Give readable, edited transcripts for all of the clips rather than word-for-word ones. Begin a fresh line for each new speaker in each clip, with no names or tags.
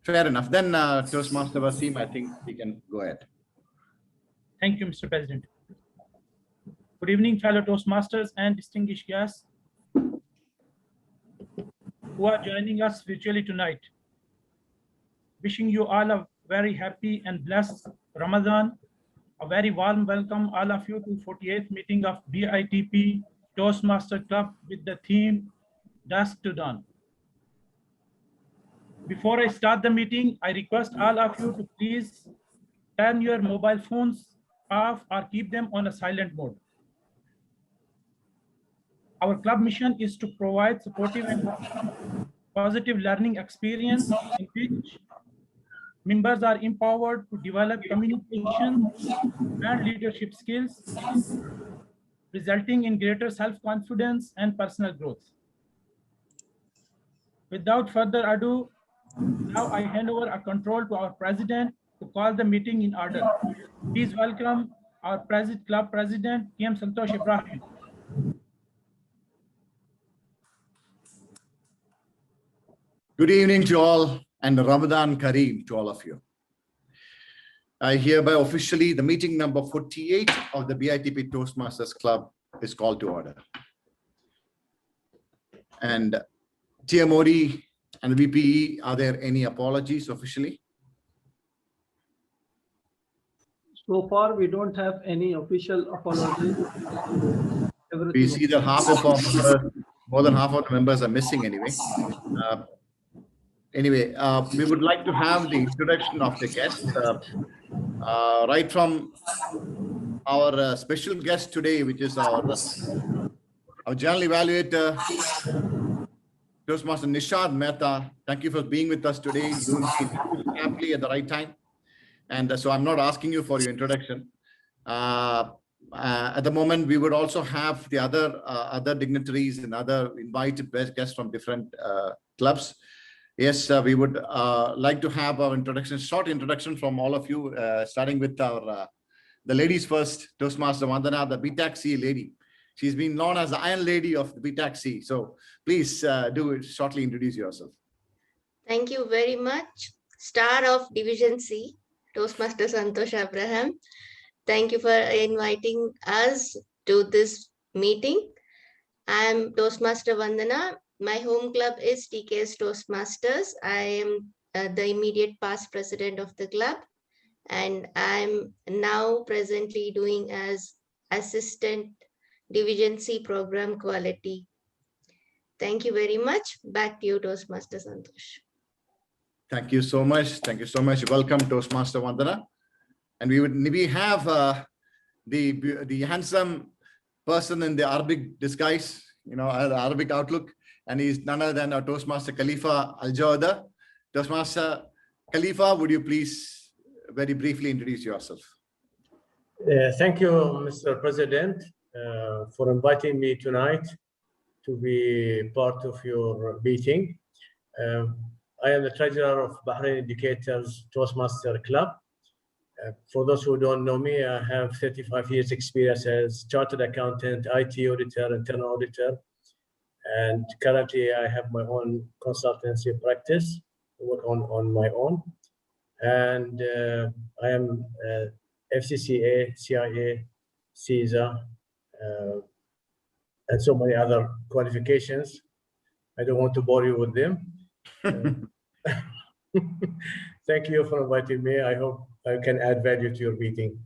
Fair enough. Then Toastmaster Waseem, I think we can go ahead.
Thank you, Mr. President. Good evening, fellow Toastmasters and distinguished guests who are joining us virtually tonight. Wishing you all a very happy and blessed Ramadan. A very warm welcome all of you to 48th meeting of BITP Toastmaster Club with the theme Dusk to Dawn. Before I start the meeting, I request all of you to please turn your mobile phones off or keep them on a silent mode. Our club mission is to provide supportive and positive learning experience in which members are empowered to develop communication and leadership skills, resulting in greater self-confidence and personal growth. Without further ado, now I hand over a control to our president to call the meeting in order. Please welcome our club president, TM Santosh Ibrahim.
Good evening to all and Ramadan Kareem to all of you. I hereby officially the meeting number 48 of the BITP Toastmasters Club is called to order. And TMOD and VPE, are there any apologies officially?
So far, we don't have any official apologies.
We see that more than half of the members are missing anyway. We would like to have the introduction of the guest, right from our special guest today, which is our general evaluator, Toastmaster Nishad Mehta. Thank you for being with us today. You came amply at the right time. And so I'm not asking you for your introduction. At the moment, we would also have the other dignitaries and other invited guests from different clubs. Yes, we would like to have our short introduction from all of you, starting with the ladies first, Toastmaster Vandana, the BTAC lady. She's been known as the Iron Lady of the BTAC. So please shortly introduce yourself.
Thank you very much. Star of Division C, Toastmaster Santosh Abraham. Thank you for inviting us to this meeting. I'm Toastmaster Vandana. My home club is TK's Toastmasters. I am the immediate past president of the club, and I'm now presently doing as Assistant Division C Program Quality. Thank you very much. Back to you, Toastmaster Santosh.
Thank you so much. Thank you so much. Welcome, Toastmaster Vandana. And we have the handsome person in the Arabic disguise, the Arabic outlook, and he's none other than our Toastmaster Khalifa Al-Jawada. Toastmaster Khalifa, would you please very briefly introduce yourself?
Thank you, Mr. President, for inviting me tonight to be part of your meeting. I am the treasurer of Bahrain Educators Toastmaster Club. For those who don't know me, I have 35 years experience as chartered accountant, IT auditor, internal auditor, and currently I have my own consultancy practice, work on my own. And I am FCCA, CIA, CISA, and so many other qualifications. I don't want to bore you with them. Thank you for inviting me. I hope I can add value to your meeting.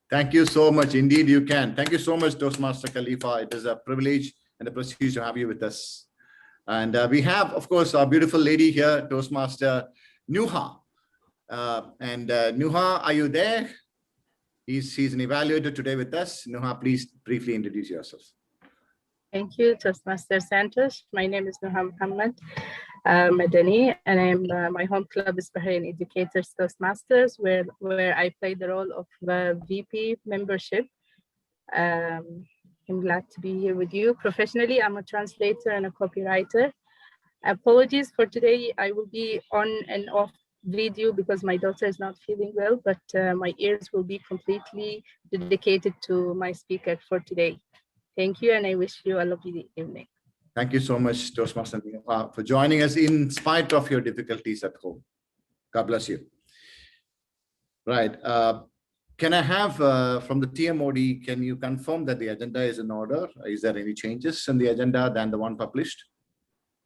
Thank you so much. Indeed, you can. Thank you so much, Toastmaster Khalifa. It is a privilege and a prestige to have you with us. And we have, of course, our beautiful lady here, Toastmaster Nuha. Nuha, are you there? He's an evaluator today with us. Nuha, please briefly introduce yourself.
Thank you, Toastmaster Santosh. My name is Nuha Mohammed Madani, and my home club is Bahrain Educators Toastmasters, where I play the role of VP membership. I'm glad to be here with you. Professionally, I'm a translator and a copywriter. Apologies for today. I will be on and off video because my daughter is not feeling well, but my ears will be completely dedicated to my speaker for today. Thank you, and I wish you a lovely evening.
Thank you so much, Toastmaster, for joining us in spite of your difficulties at home. God bless you. Right. Can I have from the TMOD, can you confirm that the agenda is in order? Is there any changes in the agenda than the one published?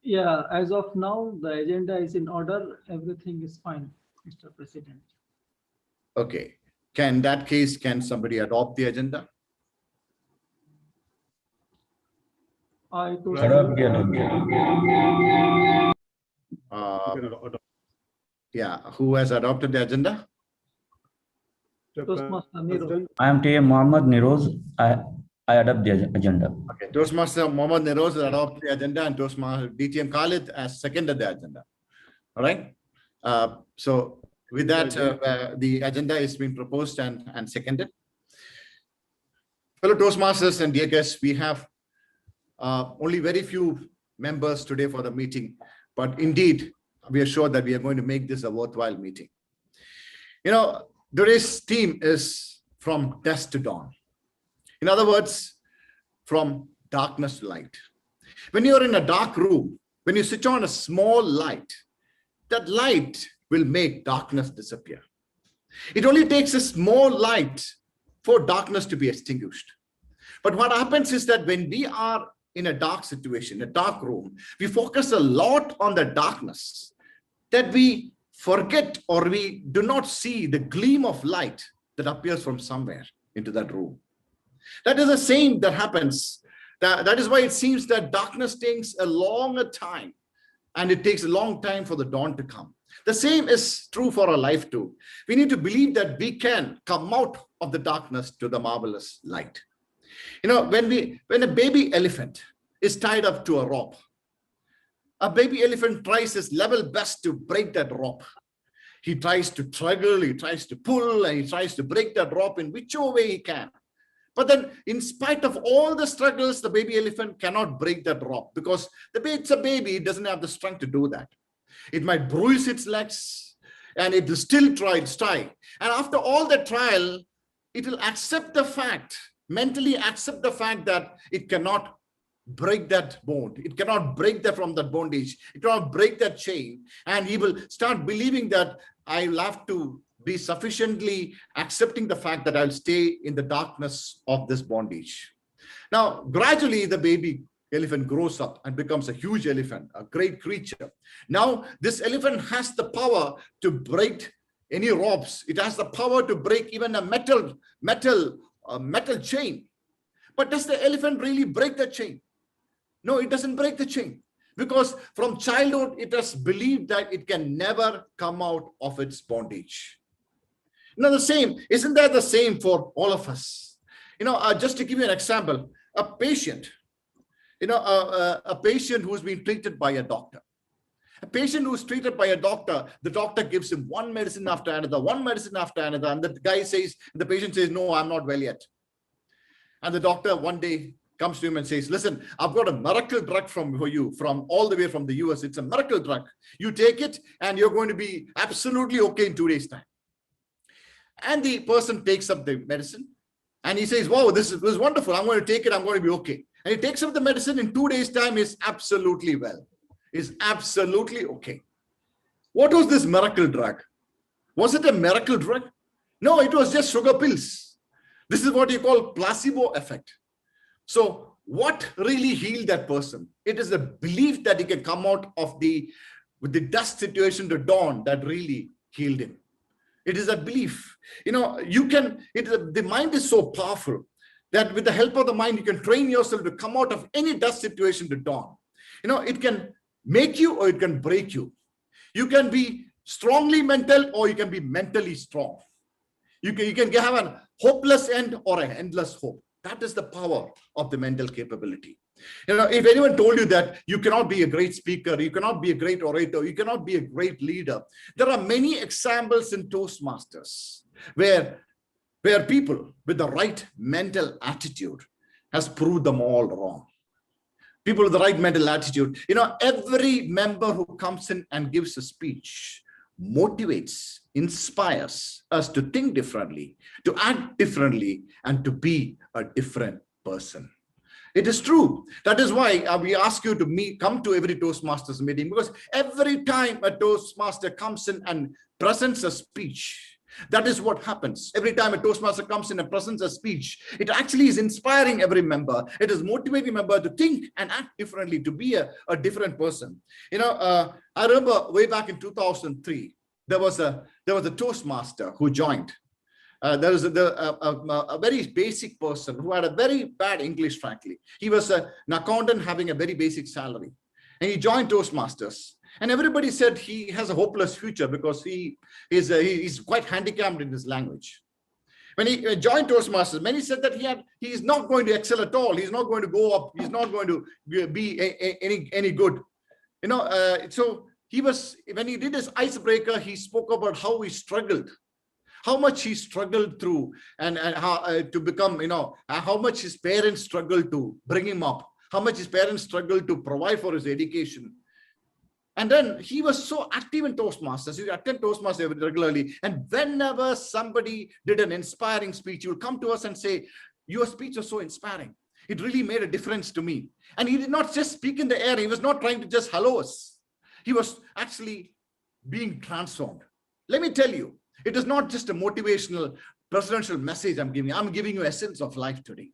Yeah, as of now, the agenda is in order. Everything is fine, Mr. President.
Okay. In that case, can somebody adopt the agenda?
I
Yeah, who has adopted the agenda?
Toastmaster Nero.
I am TM Mohammed Niroz. I adopt the agenda.
Okay, Toastmaster Mohammed Niroz adopted the agenda and Toastmaster DTM Khalid has seconded the agenda. All right. So with that, the agenda is being proposed and seconded. Fellow Toastmasters and dear guests, we have only very few members today for the meeting, but indeed, we are sure that we are going to make this a worthwhile meeting. You know, today's theme is from dusk to dawn. In other words, from darkness to light. When you're in a dark room, when you switch on a small light, that light will make darkness disappear. It only takes a small light for darkness to be extinguished. But what happens is that when we are in a dark situation, a dark room, we focus a lot on the darkness that we forget or we do not see the gleam of light that appears from somewhere into that room. That is the same that happens. That is why it seems that darkness takes a longer time and it takes a long time for the dawn to come. The same is true for our life too. We need to believe that we can come out of the darkness to the marvelous light. You know, when a baby elephant is tied up to a rope, a baby elephant tries his level best to break that rope. He tries to struggle, he tries to pull, and he tries to break that rope in whichever way he can. But then, in spite of all the struggles, the baby elephant cannot break that rope because it's a baby, it doesn't have the strength to do that. It might bruise its legs, and it will still try. And after all the trial, it will accept the fact, mentally accept the fact that it cannot break that bond. It cannot break that from that bondage. It cannot break that chain. And he will start believing that I will have to be sufficiently accepting the fact that I'll stay in the darkness of this bondage. Now, gradually, the baby elephant grows up and becomes a huge elephant, a great creature. Now, this elephant has the power to break any ropes. It has the power to break even a metal chain. But does the elephant really break the chain? No, it doesn't break the chain because from childhood, it has believed that it can never come out of its bondage. Now, isn't that the same for all of us? You know, just to give you an example, a patient, a patient who's been treated by a doctor. A patient who's treated by a doctor, the doctor gives him one medicine after another, and the patient says, no, I'm not well yet. And the doctor one day comes to him and says, listen, I've got a miracle drug for you from all the way from the US. It's a miracle drug. You take it and you're going to be absolutely okay in 2 days' time. And the person takes up the medicine and he says, wow, this is wonderful. I'm going to take it. I'm going to be okay. And he takes up the medicine in 2 days' time. Is absolutely well. Is absolutely okay. What was this miracle drug? Was it a miracle drug? No, it was just sugar pills. This is what you call placebo effect. So what really healed that person? It is the belief that he can come out of with the dust situation to dawn that really healed him. It is a belief. You know, the mind is so powerful that with the help of the mind, you can train yourself to come out of any dust situation to dawn. You know, it can make you or it can break you. You can be strongly mental or you can be mentally strong. You can have a hopeless end or an endless hope. That is the power of the mental capability. You know, if anyone told you that you cannot be a great speaker, you cannot be a great orator, you cannot be a great leader, there are many examples in Toastmasters where people with the right mental attitude has proved them all wrong. People with the right mental attitude, you know, every member who comes in and gives a speech motivates, inspires us to think differently, to act differently, and to be a different person. It is true. That is why we ask you to come to every Toastmasters meeting, because every time a Toastmaster comes in and presents a speech, that is what happens. Every time a Toastmaster comes in and presents a speech, it actually is inspiring every member. It is motivating member to think and act differently, to be a different person. You know, I remember way back in 2003, there was a Toastmaster who joined. There was a very basic person who had a very bad English, frankly. He was an accountant having a very basic salary. And he joined Toastmasters. And everybody said he has a hopeless future because he's quite handicapped in his language. When he joined Toastmasters, many said that he is not going to excel at all. He's not going to go up. He's not going to be any good. You know, so when he did his icebreaker, he spoke about how he struggled. How much he struggled through and how to become, you know, how much his parents struggled to bring him up, how much his parents struggled to provide for his education. And then he was so active in Toastmasters. He attended Toastmasters regularly. And whenever somebody did an inspiring speech, he would come to us and say, your speech was so inspiring. It really made a difference to me. And he did not just speak in the air. He was not trying to just hello us. He was actually being transformed. Let me tell you, it is not just a motivational presidential message I'm giving. I'm giving you essence of life today.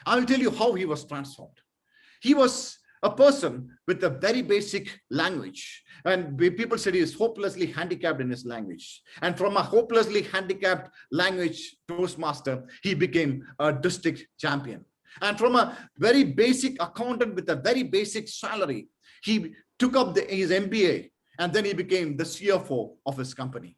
I will tell you how he was transformed. He was a person with a very basic language. And people said he is hopelessly handicapped in his language. And from a hopelessly handicapped language Toastmaster, he became a district champion. And from a very basic accountant with a very basic salary, he took up his MBA, and then he became the CFO of his company.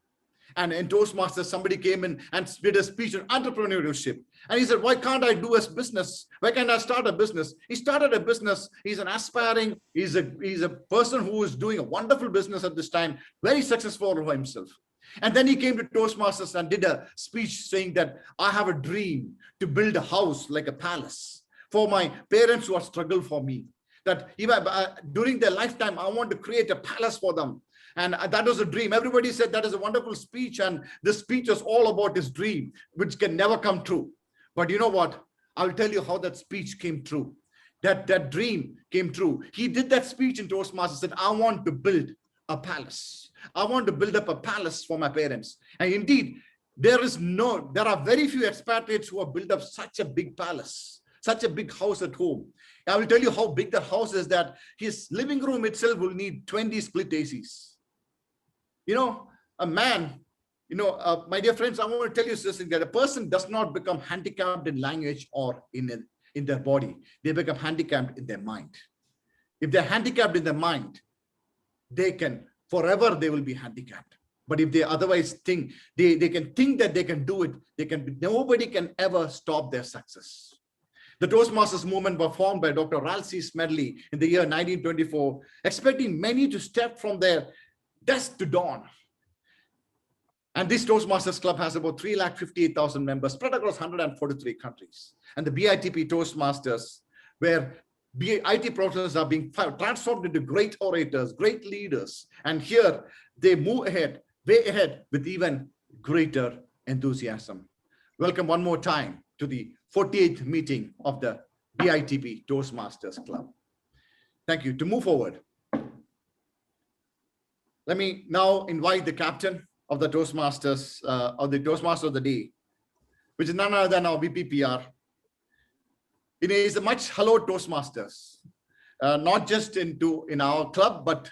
And in Toastmasters, somebody came in and did a speech on entrepreneurship. And he said, why can't I do a business? Why can't I start a business? He started a business. He's an aspiring, he's a person who is doing a wonderful business at this time, very successful for himself. And then he came to Toastmasters and did a speech saying that I have a dream to build a house like a palace for my parents who have struggled for me. That even during their lifetime, I want to create a palace for them. And that was a dream. Everybody said that is a wonderful speech. And this speech was all about his dream, which can never come true. But you know what? I'll tell you how that speech came true. That dream came true. He did that speech in Toastmasters, said, I want to build a palace. I want to build up a palace for my parents. And indeed, there are very few expatriates who have built up such a big palace, such a big house at home. I will tell you how big that house is, that his living room itself will need 20 split ACs. You know, a man, you know, my dear friends, I want to tell you something, that a person does not become handicapped in language or in their body. They become handicapped in their mind. If they're handicapped in their mind, they will be handicapped. But if they otherwise think, they can think that they can do it, nobody can ever stop their success. The Toastmasters movement was formed by Dr. Ralph C. Smedley in the year 1924, expecting many to step from their dusk to dawn. And this Toastmasters Club has about 358,000 members spread across 143 countries. And the BITP Toastmasters, where IT professionals are being transformed into great orators, great leaders. And here they move ahead, way ahead, with even greater enthusiasm. Welcome one more time to the 48th meeting of the BITP Toastmasters Club. Thank you. To move forward, let me now invite the captain of the Toastmasters, Toastmaster of the day, which is none other than our VPPR. It is a much hallowed Toastmasters, not just in our club, but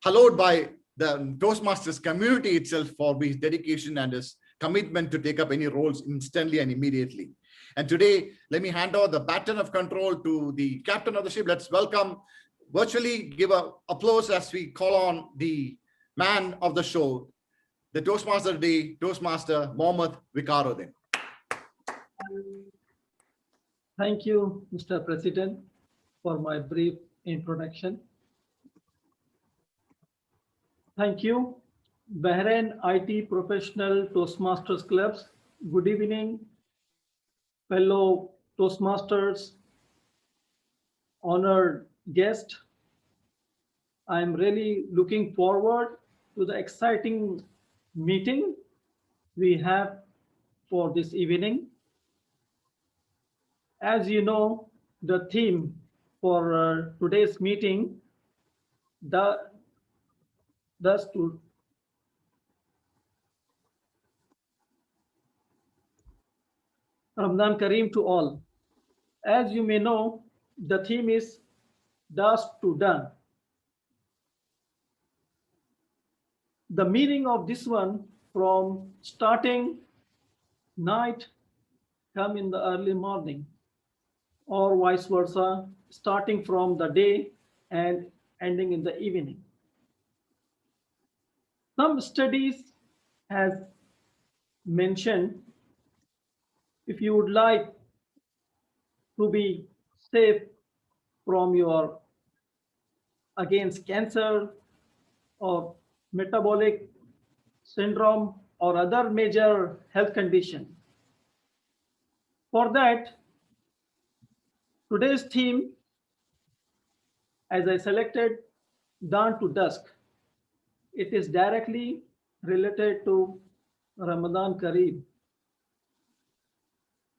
hallowed by the Toastmasters community itself for his dedication and his commitment to take up any roles instantly and immediately. And today, let me hand over the baton of control to the captain of the ship. Let's welcome, virtually give an applause as we call on the man of the show, the Toastmaster of the day, Toastmaster Mohammed Viqaruddin.
Thank you, Mr. President, for my brief introduction. Thank you, Bahrain IT Professional Toastmasters Clubs. Good evening, fellow Toastmasters, honored guest. I'm really looking forward to the exciting meeting we have for this evening. As you know, the theme for today's meeting, thus to Ramadan Kareem to all. As you may know, the theme is dusk to dawn. The meaning of this one, from starting night come in the early morning, or vice versa, starting from the day and ending in the evening. Some studies has mentioned, if you would like to be safe from your against cancer or metabolic syndrome or other major health condition. For that, today's theme, as I selected, dawn to dusk, it is directly related to Ramadan Kareem.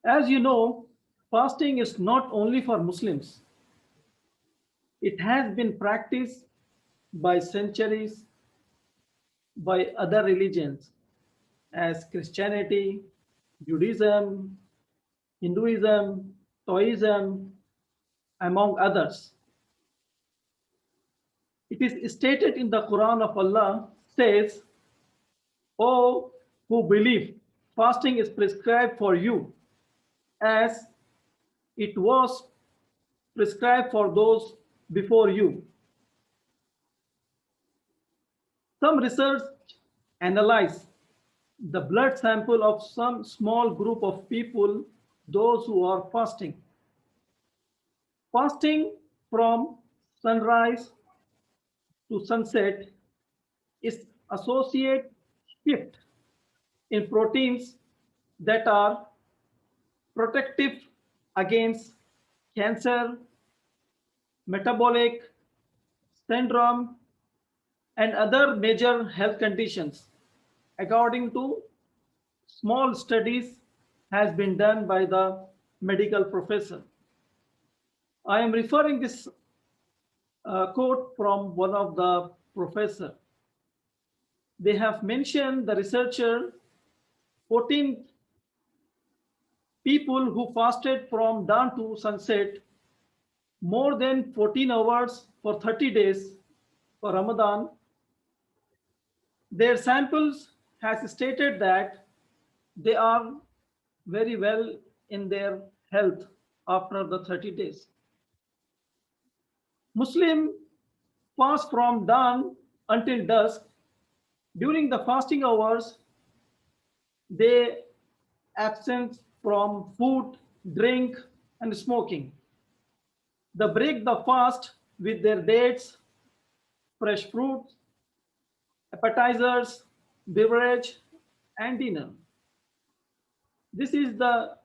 As you know, fasting is not only for Muslims. It has been practiced by centuries by other religions as Christianity, Judaism, Hinduism, Taoism, among others. It is stated in the Quran of Allah says, "O who believe, fasting is prescribed for you as it was prescribed for those before you." Some research analyze the blood sample of some small group of people, those who are fasting. Fasting from sunrise to sunset is associated shift in proteins that are protective against cancer, metabolic syndrome, and other major health conditions, according to small studies has been done by the medical professor. I am referring this quote from one of the professor. They have mentioned the researcher 14 people who fasted from dawn to sunset more than 14 hours for 30 days for Ramadan. Their samples has stated that they are very well in their health after the 30 days. Muslim fast from dawn until dusk. During the fasting hours, they absent from food, drink, and smoking. They break the fast with their dates, fresh fruits, appetizers, beverage, and dinner. This is the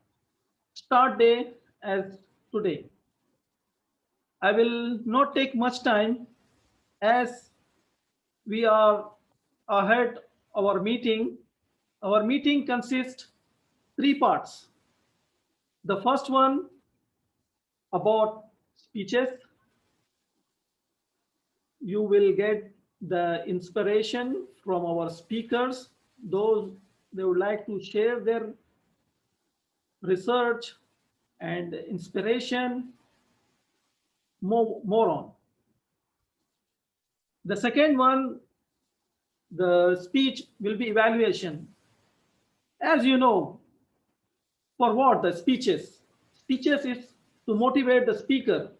start day as today. I will not take much time as we are ahead our meeting. Our meeting consists 3 parts. The first one about speeches. You will get the inspiration from our speakers. Those they would like to share their research and inspiration more on. The second one, the speech will be evaluation. As you know, for what the speeches? Speeches is to motivate the speaker,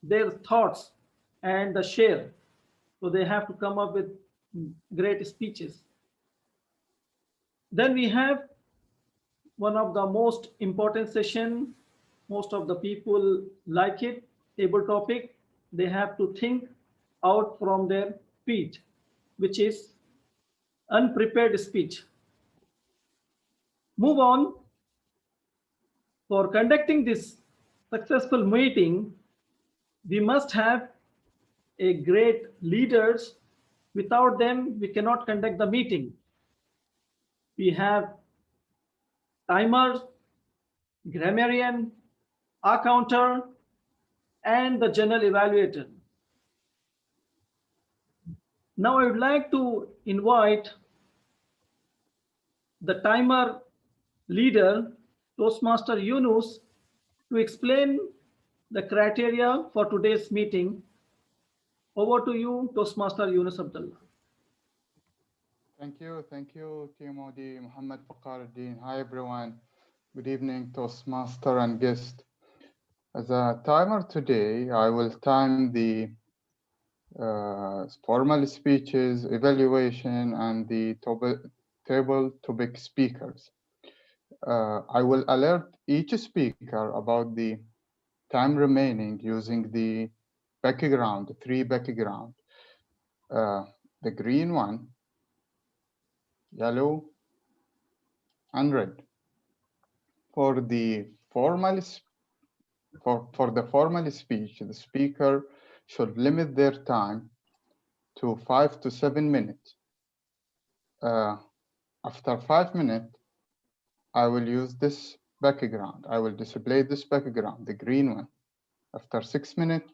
their thoughts and the share. So they have to come up with great speeches. Then we have one of the most important session. Most of the people like it, table topic. They have to think out from their speech, which is unprepared speech. Move on. For conducting this successful meeting, we must have a great leaders. Without them, we cannot conduct the meeting. We have timers, grammarian, counter, and the general evaluator. Now I would like to invite the timer leader, Toastmaster Yunus, to explain the criteria for today's meeting. Over to you, Toastmaster Yunus Abdullah.
Thank you, TMOD, Mohammed, Viqaruddin. Hi, everyone. Good evening, Toastmaster and guest. As a timer today, I will time the formal speeches, evaluation, and the table topic speakers. I will alert each speaker about the time remaining using the background, the three background. The green one, yellow, and red. For the formal speech, the speaker should limit their time to 5 to 7 minutes. After 5 minutes, I will use this background. I will display this background, the green one. After 6 minutes,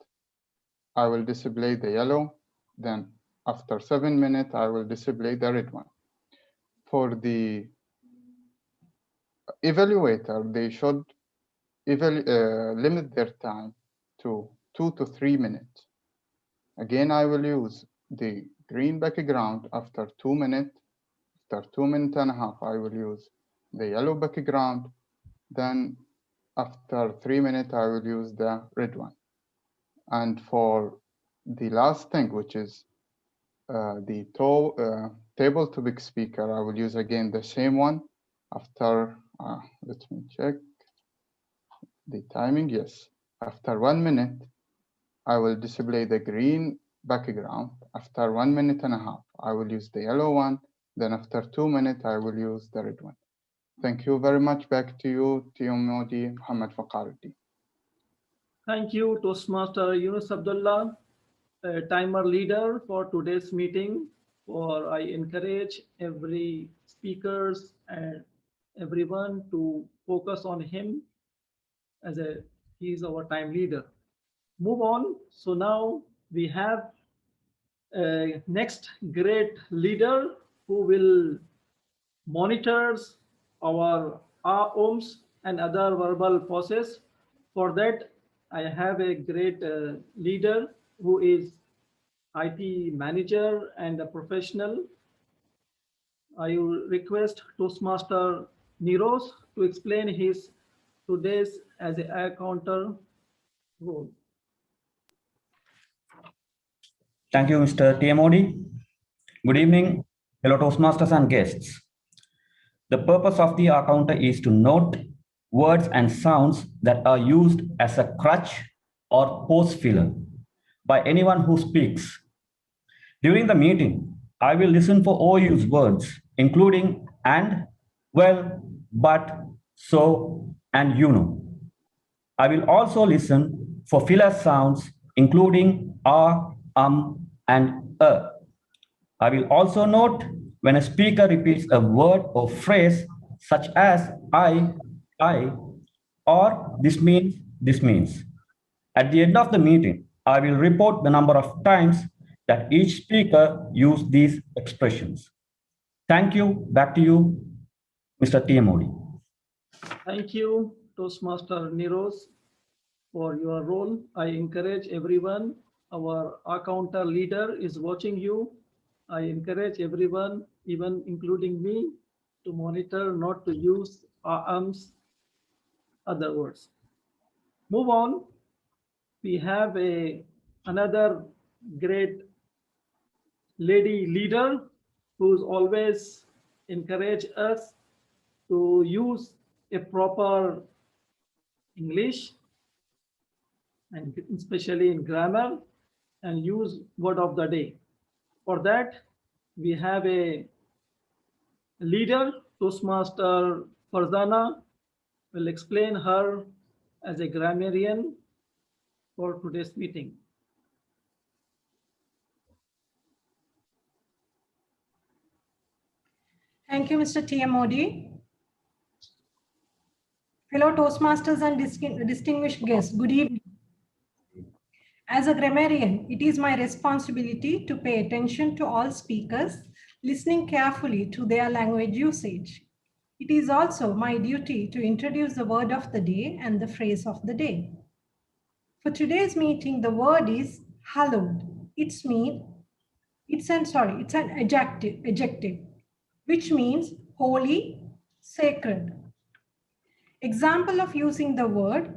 I will display the yellow. Then after 7 minutes, I will display the red one. For the evaluator, they should limit their time to 2 to 3 minutes. Again, I will use the green background after 2 minutes. After 2 minutes and a half, I will use the yellow background. Then after 3 minutes, I will use the red one. And for the last thing, which is the table topic speaker, I will use again the same one. After, let me check the timing. Yes, after 1 minute, I will display the green background. After 1 minute and a half, I will use the yellow one. Then after 2 minutes, I will use the red one. Thank you very much. Back to you, TMOD, Mohammed Viqaruddin.
Thank you, Toastmaster Yunus Abdullah, timer leader for today's meeting. I encourage every speakers and everyone to focus on him as he's our time leader. Move on. So now we have next great leader who will monitors our ohms and other verbal process. For that, I have a great leader who is IT manager and a professional. I will request Toastmaster Niroz to explain his today's as a counter role.
Thank you, Mr. TMOD. Good evening, fellow Toastmasters and guests. The purpose of the counter is to note words and sounds that are used as a crutch or pause filler by anyone who speaks. During the meeting, I will listen for overused words, including and, well, but, so, and you know. I will also listen for filler sounds, including and I will also note when a speaker repeats a word or phrase such as I, or this means. At the end of the meeting, I will report the number of times that each speaker used these expressions. Thank you. Back to you, Mr. TMOD.
Thank you, Toastmaster Niroz, for your role. I encourage everyone. Our counter leader is watching you. I encourage everyone, even including me, to monitor not to use other words. Move on. We have another great lady leader who's always encouraged us to use a proper English, and especially in grammar, and use word of the day. For that, we have a leader, Toastmaster Farzana, will explain her as a grammarian for today's meeting.
Thank you, Mr. TMOD. Fellow Toastmasters and distinguished guests, good evening. As a grammarian, it is my responsibility to pay attention to all speakers, listening carefully to their language usage. It is also my duty to introduce the word of the day and the phrase of the day. For today's meeting, the word is hallowed. It's an adjective, which means holy, sacred. Example of using the word: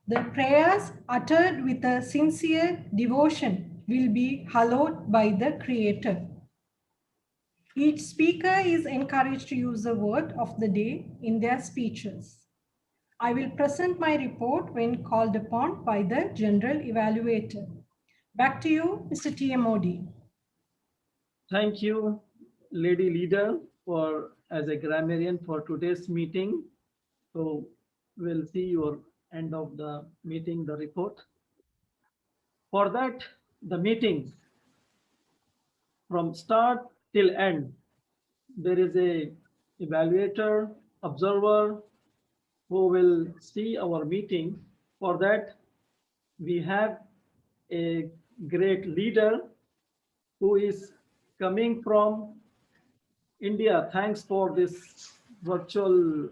the prayers uttered with a sincere devotion will be hallowed by the Creator. Each speaker is encouraged to use the word of the day in their speeches. I will present my report when called upon by the General Evaluator. Back to you, Mr. TMOD.
Thank you, Lady Leader, for as a grammarian for today's meeting. So we'll see your end of the meeting, the report. For that, the meeting from start till end, there is a evaluator, observer who will see our meeting. For that, we have a great leader who is coming from India. Thanks for this virtual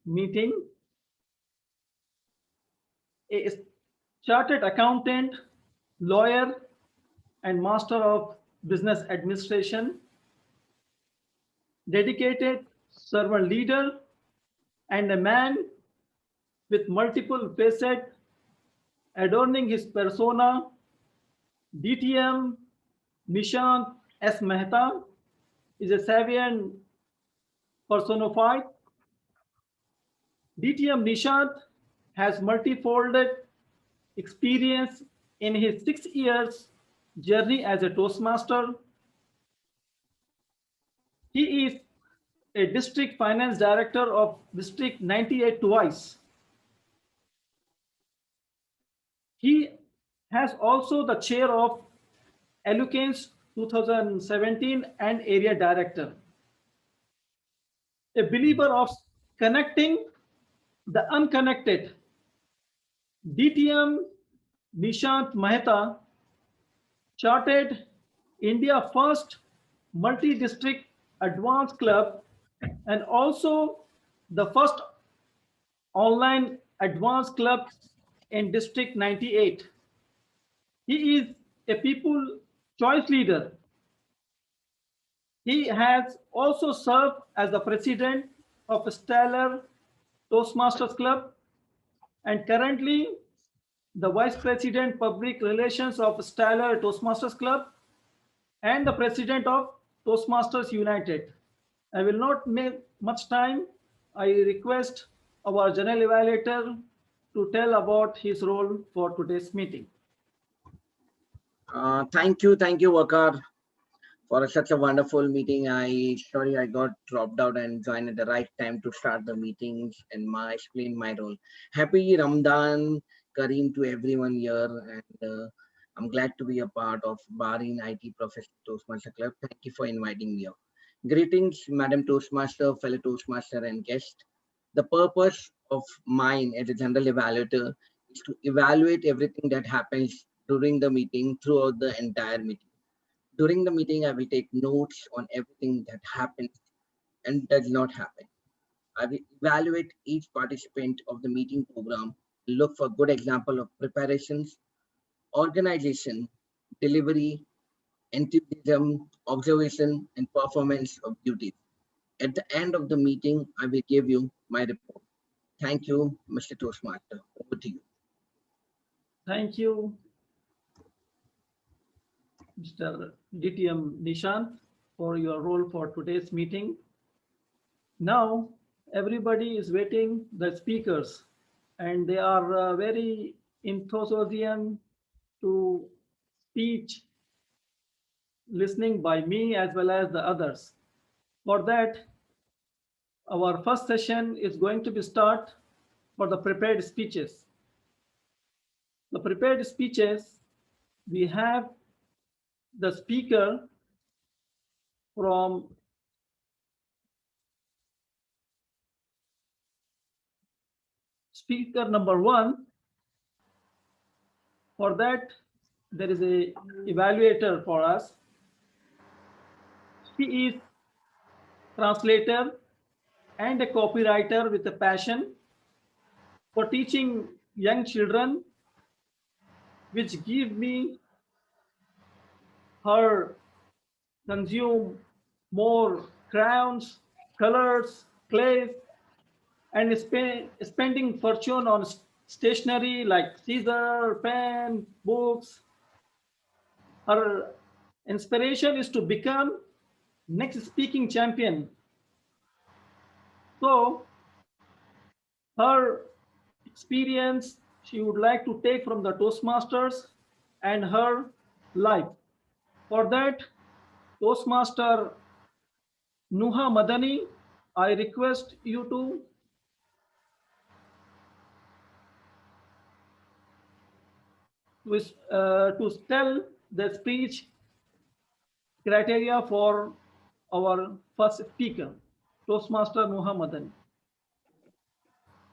meeting. A chartered accountant, lawyer, and master of business administration, dedicated servant leader, and a man with multiple facets adorning his persona, DTM Nishant S. Mehta is a Savian personified. DTM Nishant has multifolded experience in his 6 years journey as a Toastmaster. He is a district finance director of District 98 twice. He has also the chair of Eloquence 2017 and area director. A believer of connecting the unconnected, DTM Nishant Mehta charted India first multi-district advanced club and also the first online advanced club in District 98. He is a people choice leader. He has also served as the president of Stellar Toastmasters Club and currently the vice president public relations of Stellar Toastmasters Club and the president of Toastmasters United. I will not make much time. I request our general evaluator to tell about his role for today's meeting.
Thank you, Wakar, for such a wonderful meeting. Sorry I got dropped out and joined at the right time to start the meetings and explain my role. Happy Ramadan Kareem to everyone here, and I'm glad to be a part of Bahrain IT Professionals Toastmaster Club. Thank you for inviting me here. Greetings, Madam Toastmaster, fellow Toastmaster and guest. The purpose of mine as a general evaluator is to evaluate everything that happens during the meeting throughout the entire meeting. During the meeting, I will take notes on everything that happens and does not happen. I will evaluate each participant of the meeting program, look for good example of preparations, organization, delivery, enthusiasm, observation, and performance of duties. At the end of the meeting, I will give you my report. Thank you, Mr. Toastmaster. Over to you.
Thank you, Mr. DTM Nishant, for your role for today's meeting. Now, everybody is waiting the speakers, and they are very enthusiastic to speech listening by me as well as the others. For that, our first session is going to be start for the prepared speeches. The prepared speeches, we have the speaker from speaker number 1. For that, there is a evaluator for us. She is translator and a copywriter with a passion for teaching young children, which give me her consume more crayons, colors, clays, and spending fortune on stationery like scissor, pen, books. Her inspiration is to become next speaking champion. So her experience she would like to take from the Toastmasters and her life. For that, Toastmaster Nuha Madani, I request you to tell the speech criteria for our first speaker, Toastmaster Nuha Madani.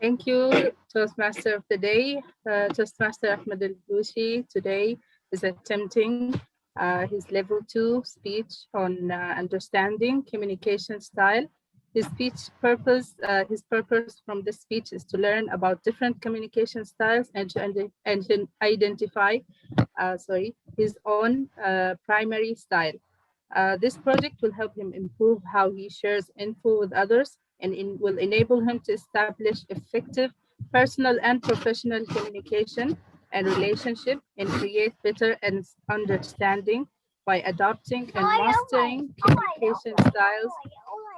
Thank you, Toastmaster of the day. Toastmaster Ahmed Al-Bushi today is attempting his level 2 speech on understanding communication style. His purpose from this speech is to learn about different communication styles and to identify his own primary style. This project will help him improve how he shares info with others and will enable him to establish effective personal and professional communication and relationship and create better understanding by adopting and mastering communication styles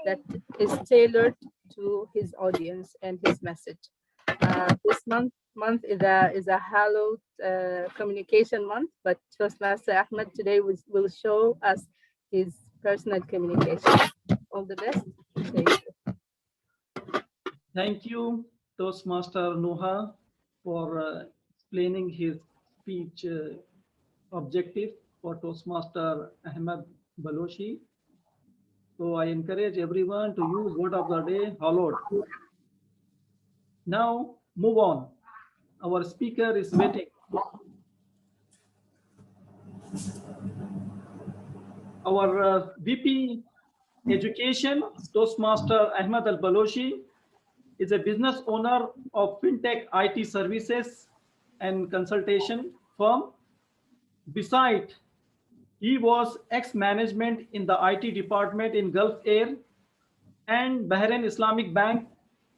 that is tailored to his audience and his message. This month is a hallowed communication month, but Toastmaster Ahmed today will show us his personal communication. All the best. Thank you.
Thank you, Toastmaster Nuha, for explaining his speech objective for Toastmaster Ahmed Balochi. So I encourage everyone to use word of the day, hallowed. Now move on. Our speaker is waiting. Our VP Education, Toastmaster Ahmed Al-Balochi, is a business owner of FinTech IT services and consultation firm. Besides, he was ex-management in the IT department in Gulf Air and Bahrain Islamic Bank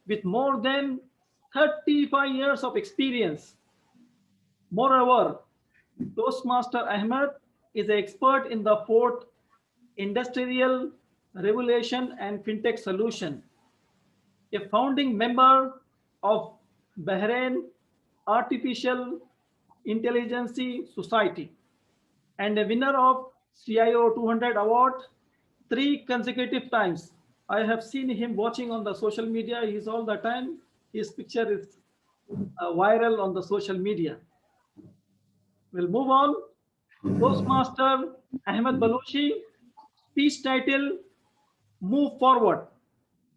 with more than 35 years of experience. Moreover, Toastmaster Ahmed is an expert in the fourth industrial revolution and fintech solution, a founding member of Bahrain Artificial Intelligence Society, and a winner of CIO 200 award 3 consecutive times. I have seen him watching on the social media. He's all the time. His picture is viral on the social media. We'll move on. Toastmaster Ahmed Balochi, speech title, Move Forward.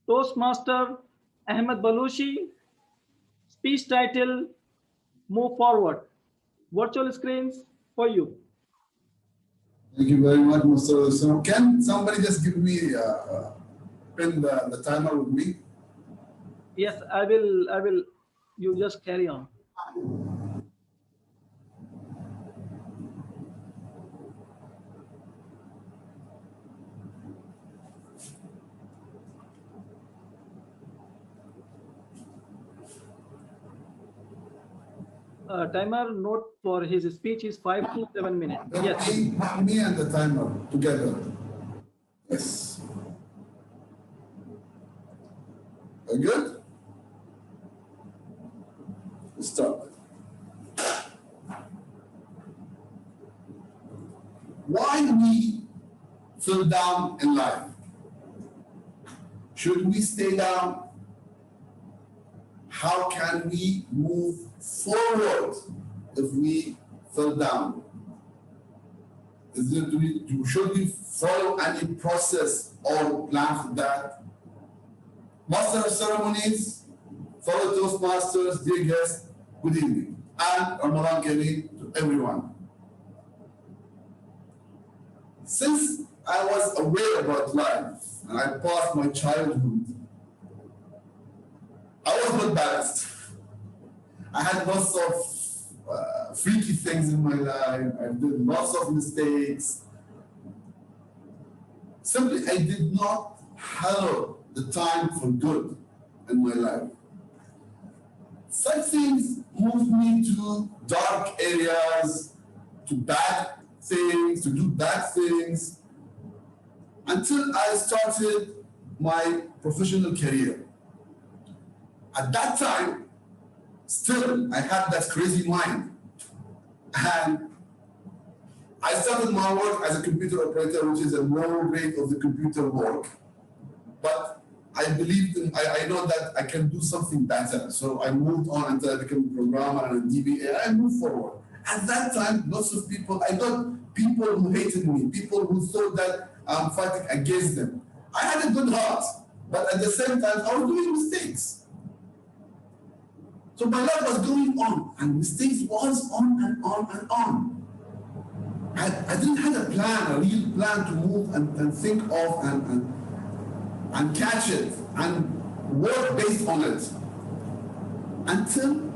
Toastmaster Ahmed Balochi, speech title, Move Forward. Virtual screens for you.
Thank you very much, Mr. Hassan. Can somebody just give me pin the timer with me?
Yes, I will. You just carry on. Timer note for his speech is 5 to 7 minutes. Yes.
Me and the timer together. Yes. Very good. Let's start. Why we feel down in life? Should we stay down? How can we move forward if we fell down? Should we follow any process or plan for that? Master of ceremonies fellow Toastmasters, dear guests, good evening, and Ramadan Kareem to everyone. Since I was aware about life and I passed my childhood, I was not balanced. I had lots of freaky things in my life. I did lots of mistakes. Simply, I did not hallow the time for good in my life. Such things moved me to dark areas, to bad things, to do bad things, until I started my professional career. At that time, still, I had that crazy mind. And I started my work as a computer operator, which is a low grade of the computer work. But I believed in, I know that I can do something better. So I moved on until I became a programmer and a DBA. I moved forward. At that time, lots of people, I got people who hated me, people who thought that I'm fighting against them. I had a good heart, but at the same time, I was doing mistakes. So my life was going on, and mistakes was on and on and on. I didn't have a plan, a real plan to move and think of and catch it and work based on it until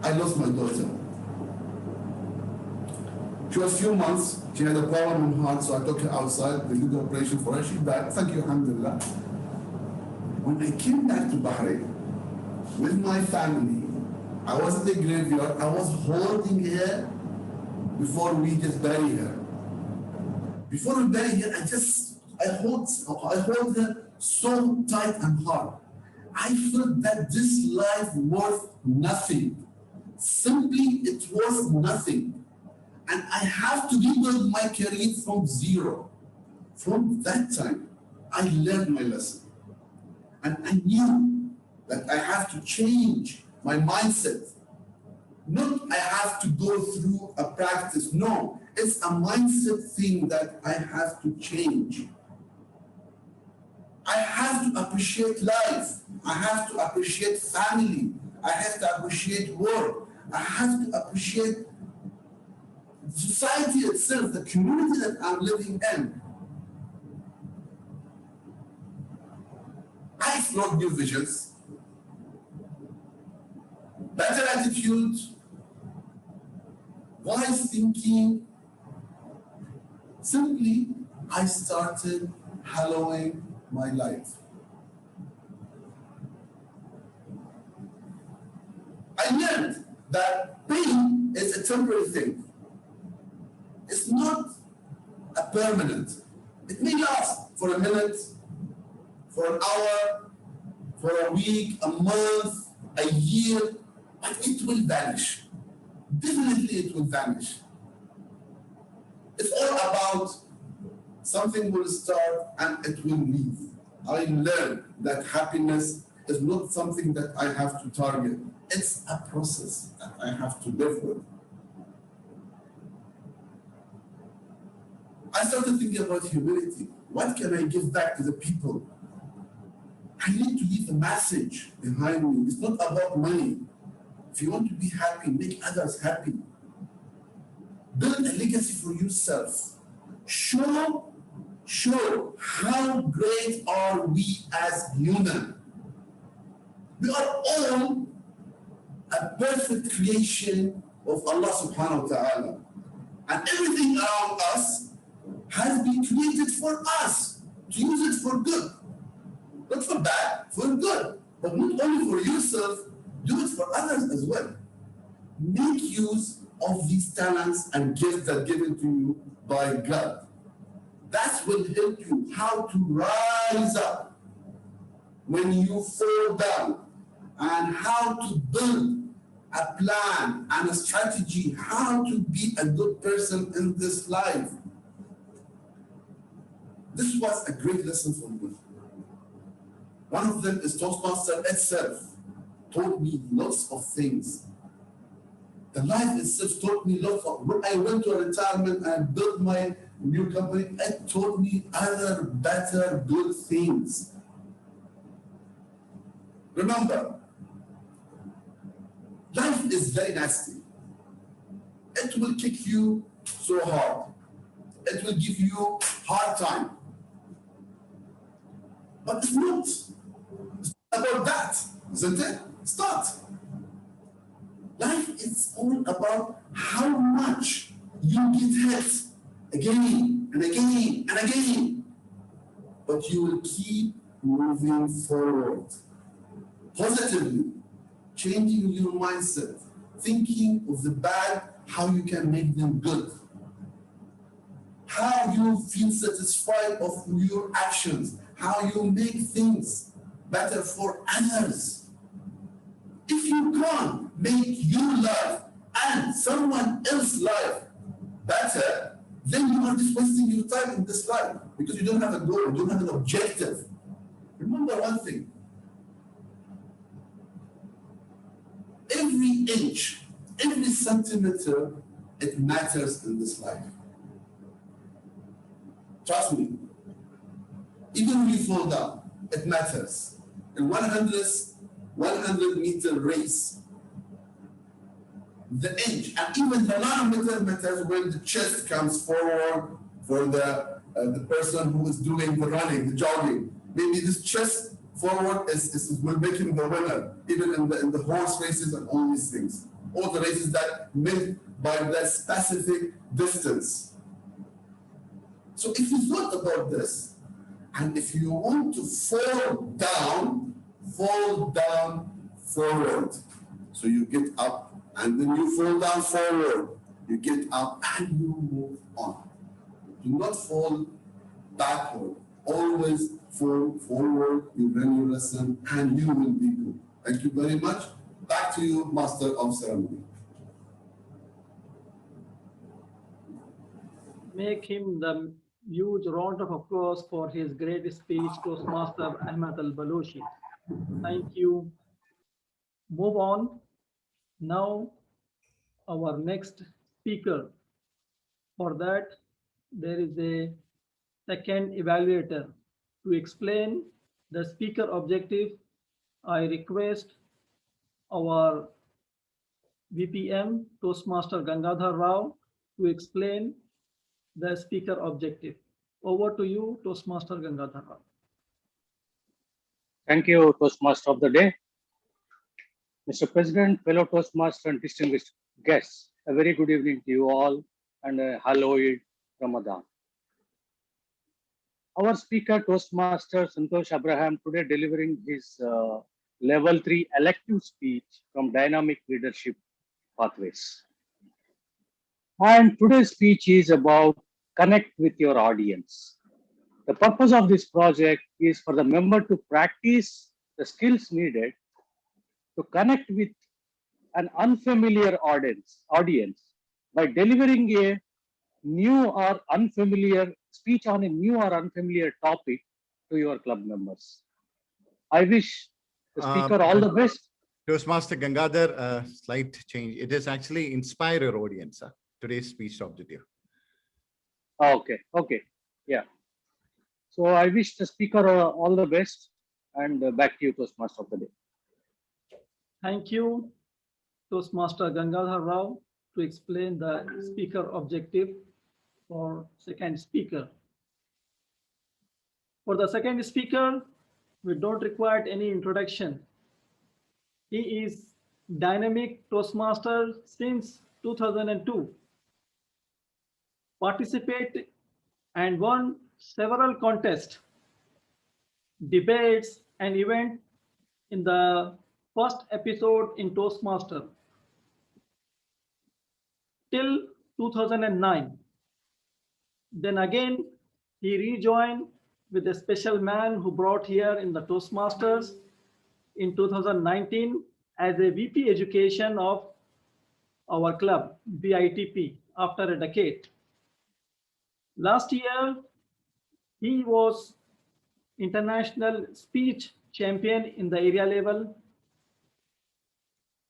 I lost my daughter. She was a few months, she had a problem in her heart, so I took her outside, they did the operation for her, she's back, thank you, alhamdulillah. When I came back to Bahrain with my family, I was in the graveyard, I was holding her before we just bury her. Before we bury her, I hold her so tight and hard. I felt that this life worth nothing. Simply, it was nothing. And I have to rebuild my career from zero. From that time, I learned my lesson. And I knew that I have to change my mindset. Not I have to go through a practice. No, it's a mindset thing that I have to change. I have to appreciate life. I have to appreciate family. I have to appreciate work. I have to appreciate society itself, the community that I'm living in. I explored new visions, better attitude, wise thinking. Simply, I started hallowing my life. I learned that pain is a temporary thing. It's not a permanent. It may last for a minute, for an hour, for a week, a month, a year, but it will vanish. Definitely it will vanish. It's all about something will start and it will leave. I learned that happiness is not something that I have to target. It's a process that I have to live with. I started thinking about humility. What can I give back to the people? I need to leave a message behind me. It's not about money. If you want to be happy, make others happy. Build a legacy for yourself. Show how great are we as human. We are all a perfect creation of Allah subhanahu wa ta'ala. And everything around us has been created for us, to use it for good. Not for bad, for good. But not only for yourself, do it for others as well. Make use of these talents and gifts that are given to you by God. That will help you how to rise up when you fall down, and how to build a plan and a strategy, how to be a good person in this life. This was a great lesson for me. One of them is Toastmaster itself taught me lots of things. The life itself taught me lots of. When I went to a retirement and built my new company, it taught me other better good things. Remember, life is very nasty. It will kick you so hard. It will give you hard time. But it's not about that, isn't it? It's not. Life is all about how much you get hit again and again and again. But you will keep moving forward positively, changing your mindset, thinking of the bad, how you can make them good, how you feel satisfied of your actions, how you make things better for others. If you can't make your life and someone else's life better, then you are just wasting your time in this life because you don't have a goal, you don't have an objective. Remember one thing. Every inch, every centimeter, it matters in this life. Trust me. Even when you fall down, it matters. In 100-meter race, the inch and even the nanometer matters when the chest comes forward for the person who is doing the running, the jogging. Maybe this chest forward will make him the winner, even in the horse races and all these things. All the races that meant by that specific distance. So if you thought about this, and if you want to fall down forward. So you get up, and then you fall down forward. You get up, and you move on. Do not fall backward. Always fall forward. You learn your lesson, and you will be good. Thank you very much. Back to you, Master of Ceremony.
Make him the huge round of applause for his great speech, Toastmaster Ahmed Al-Balushi. Thank you. Move on. Now, our next speaker. For that, there is a second evaluator. To explain the speaker objective, I request our VPM, Toastmaster Gangadhar Rao, to explain the speaker objective. Over to you, Toastmaster Gangadhar Rao.
Thank you, Toastmaster of the day. Mr. President, fellow Toastmaster and distinguished guests, a very good evening to you all and a hallowed Ramadan. Our speaker, Toastmaster Santosh Abraham, today delivering his level 3 elective speech from Dynamic Leadership Pathways. And today's speech is about connect with your audience. The purpose of this project is for the member to practice the skills needed to connect with an unfamiliar audience by delivering a new or unfamiliar speech on a new or unfamiliar topic to your club members. I wish the speaker all the best.
Toastmaster Gangadhar, slight change. It is actually inspire your audience. Today's speech objective.
Okay. Yeah. So I wish the speaker all the best, and back to you, Toastmaster of the day.
Thank you, Toastmaster Gangadhar Rao, to explain the speaker objective for second speaker. For the second speaker, we don't require any introduction. He is dynamic Toastmaster since 2002. Participate and won several contests, debates, and events in the first episode in Toastmaster till 2009. Then again, he rejoined with a special man who brought here in the Toastmasters in 2019 as a VP education of our club, VITP, after a decade. Last year, he was international speech champion in the area level.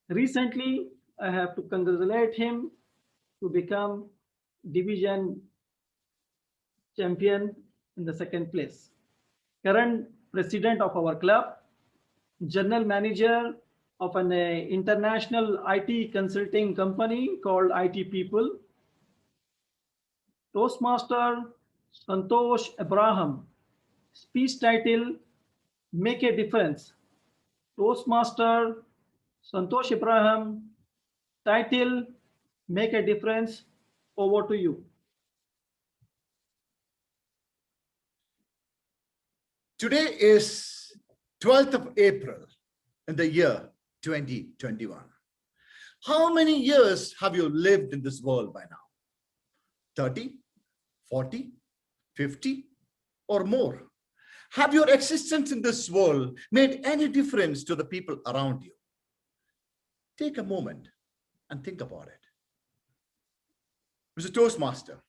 Recently, I have to congratulate him to become division champion in the second place. Current president of our club, general manager of an international IT consulting company called IT People. Toastmaster Santosh Abraham. Speech title, Make a Difference. Toastmaster Santosh Abraham. Title, Make a Difference. Over to you.
Today is 12th of April in the year 2021. How many years have you lived in this world by now? 30, 40, 50, or more? Have your existence in this world made any difference to the people around you? Take a moment and think about it. Mr. Toastmaster,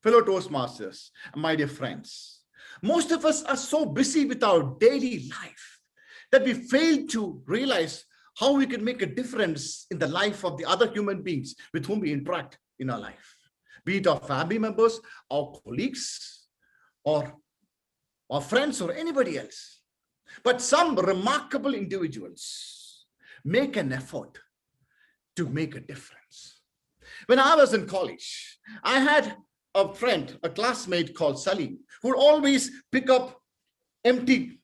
fellow Toastmasters, and my dear friends, most of us are so busy with our daily life that we fail to realize how we can make a difference in the life of the other human beings with whom we interact in our life, be it our family members, our colleagues, or our friends, or anybody else. But some remarkable individuals make an effort to make a difference. When I was in college, I had a friend, a classmate called Salim, who would always pick up empty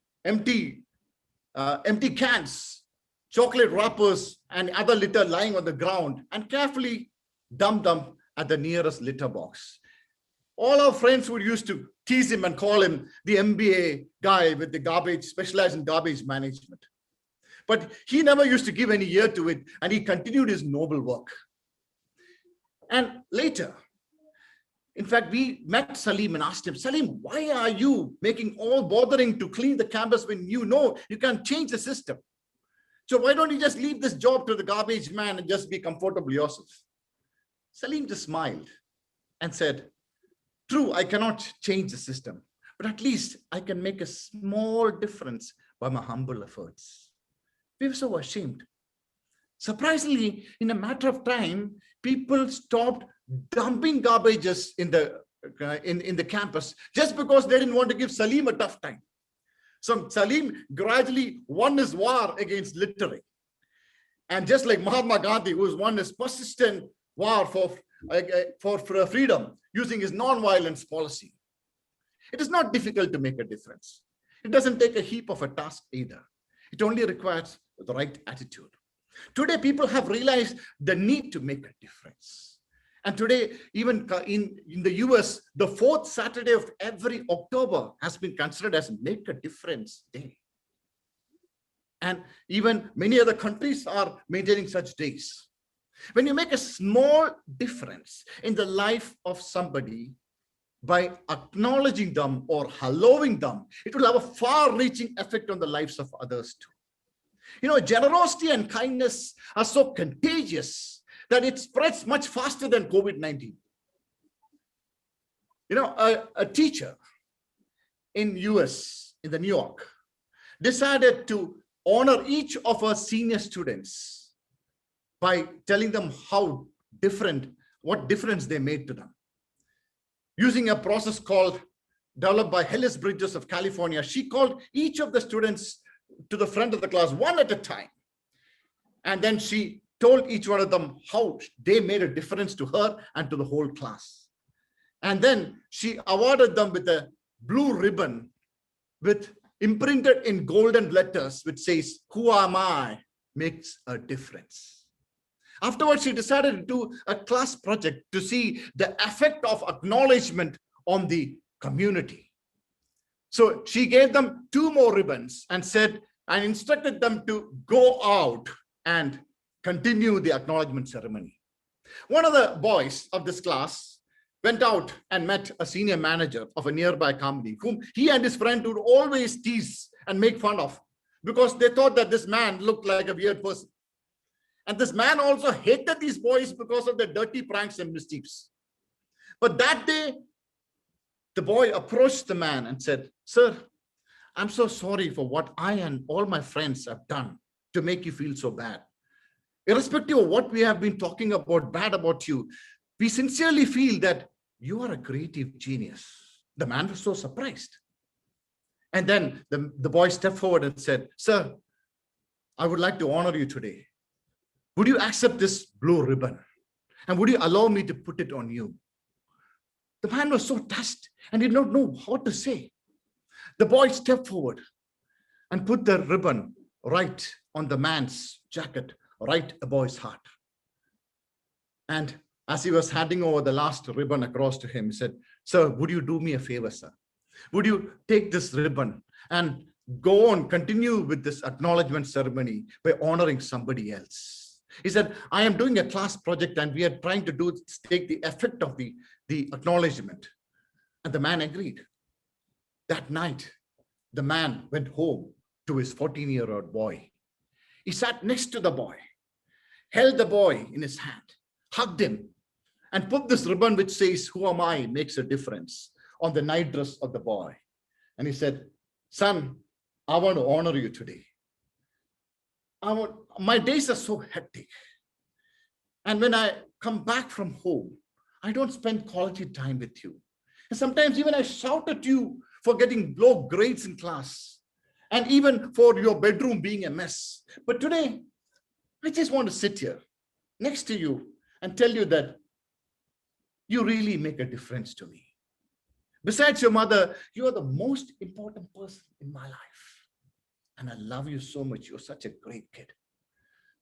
cans, chocolate wrappers, and other litter lying on the ground and carefully dump them at the nearest litter box. All our friends would used to tease him and call him the MBA guy with the garbage, specialized in garbage management. But he never used to give any ear to it, and he continued his noble work. And later, in fact, we met Salim and asked him, Salim, why are you making all bothering to clean the campus when you know you can change the system? So why don't you just leave this job to the garbage man and just be comfortable yourself? Salim just smiled and said, true, I cannot change the system, but at least I can make a small difference by my humble efforts. We were so ashamed. Surprisingly, in a matter of time, people stopped dumping garbages in the campus just because they didn't want to give Salim a tough time. So Salim gradually won his war against littering. And just like Mahatma Gandhi, who's won his persistent war for freedom using his non-violence policy. It is not difficult to make a difference. It doesn't take a heap of a task either. It only requires the right attitude. Today, people have realized the need to make a difference. And today, even in the US, the fourth Saturday of every October has been considered as Make a Difference Day. And even many other countries are maintaining such days. When you make a small difference in the life of somebody by acknowledging them or hallowing them, it will have a far-reaching effect on the lives of others too. You know, generosity and kindness are so contagious that it spreads much faster than COVID-19. You know, a teacher in US, in the New York, decided to honor each of her senior students by telling them what difference they made to them. Using a process developed by Hellis Bridges of California, she called each of the students to the front of the class, one at a time. And then she told each one of them how they made a difference to her and to the whole class. And then she awarded them with a blue ribbon imprinted in golden letters, which says, "Who am I makes a difference." Afterwards, she decided to do a class project to see the effect of acknowledgement on the community. So she gave them 2 more ribbons and instructed them to go out and continue the acknowledgement ceremony. One of the boys of this class went out and met a senior manager of a nearby company, whom he and his friend would always tease and make fun of because they thought that this man looked like a weird person. And this man also hated these boys because of their dirty pranks and mischiefs. But that day, the boy approached the man and said, "Sir, I'm so sorry for what I and all my friends have done to make you feel so bad. Irrespective of what we have been talking about bad about you, we sincerely feel that you are a creative genius." The man was so surprised. And then the boy stepped forward and said, "Sir, I would like to honor you today. Would you accept this blue ribbon? And would you allow me to put it on you? The man was so touched and did not know what to say. The boy stepped forward and put the ribbon right on the man's jacket, right above his heart. And as he was handing over the last ribbon across to him, he said, "Sir, would you do me a favor, sir? Would you take this ribbon and go on, continue with this acknowledgement ceremony by honoring somebody else?" He said, "I am doing a class project and we are trying to take the effect of the acknowledgement." And the man agreed. That night, the man went home to his 14-year-old boy. He sat next to the boy, held the boy in his hand, hugged him, and put this ribbon which says, "Who am I?" makes a difference, on the night dress of the boy. And he said, "Son, I want to honor you today. My days are so hectic. And when I come back from home, I don't spend quality time with you. And sometimes even I shout at you for getting low grades in class, and even for your bedroom being a mess. But today, I just want to sit here next to you and tell you that you really make a difference to me. Besides your mother, you are the most important person in my life. And I love you so much. You're such a great kid."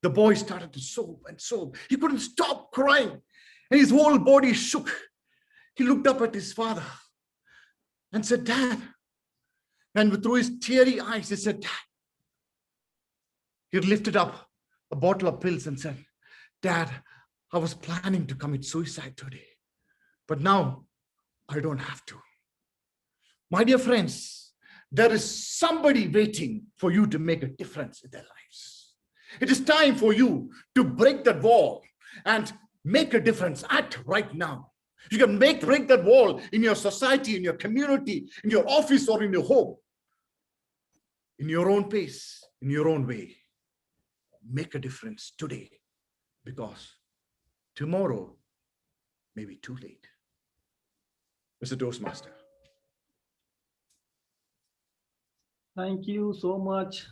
The boy started to sob and sob. He couldn't stop crying, and his whole body shook. He looked up at his father and said, "Dad." And through his teary eyes, he said, "Dad." He lifted up a bottle of pills and said, "Dad, I was planning to commit suicide today, but now I don't have to." My dear friends, there is somebody waiting for you to make a difference in their lives. It is time for you to break that wall and make a difference. Act right now. You can break that wall in your society, in your community, in your office, or in your home. In your own pace, in your own way. Make a difference today, because tomorrow may be too late. Mr. Toastmaster.
Thank you so much,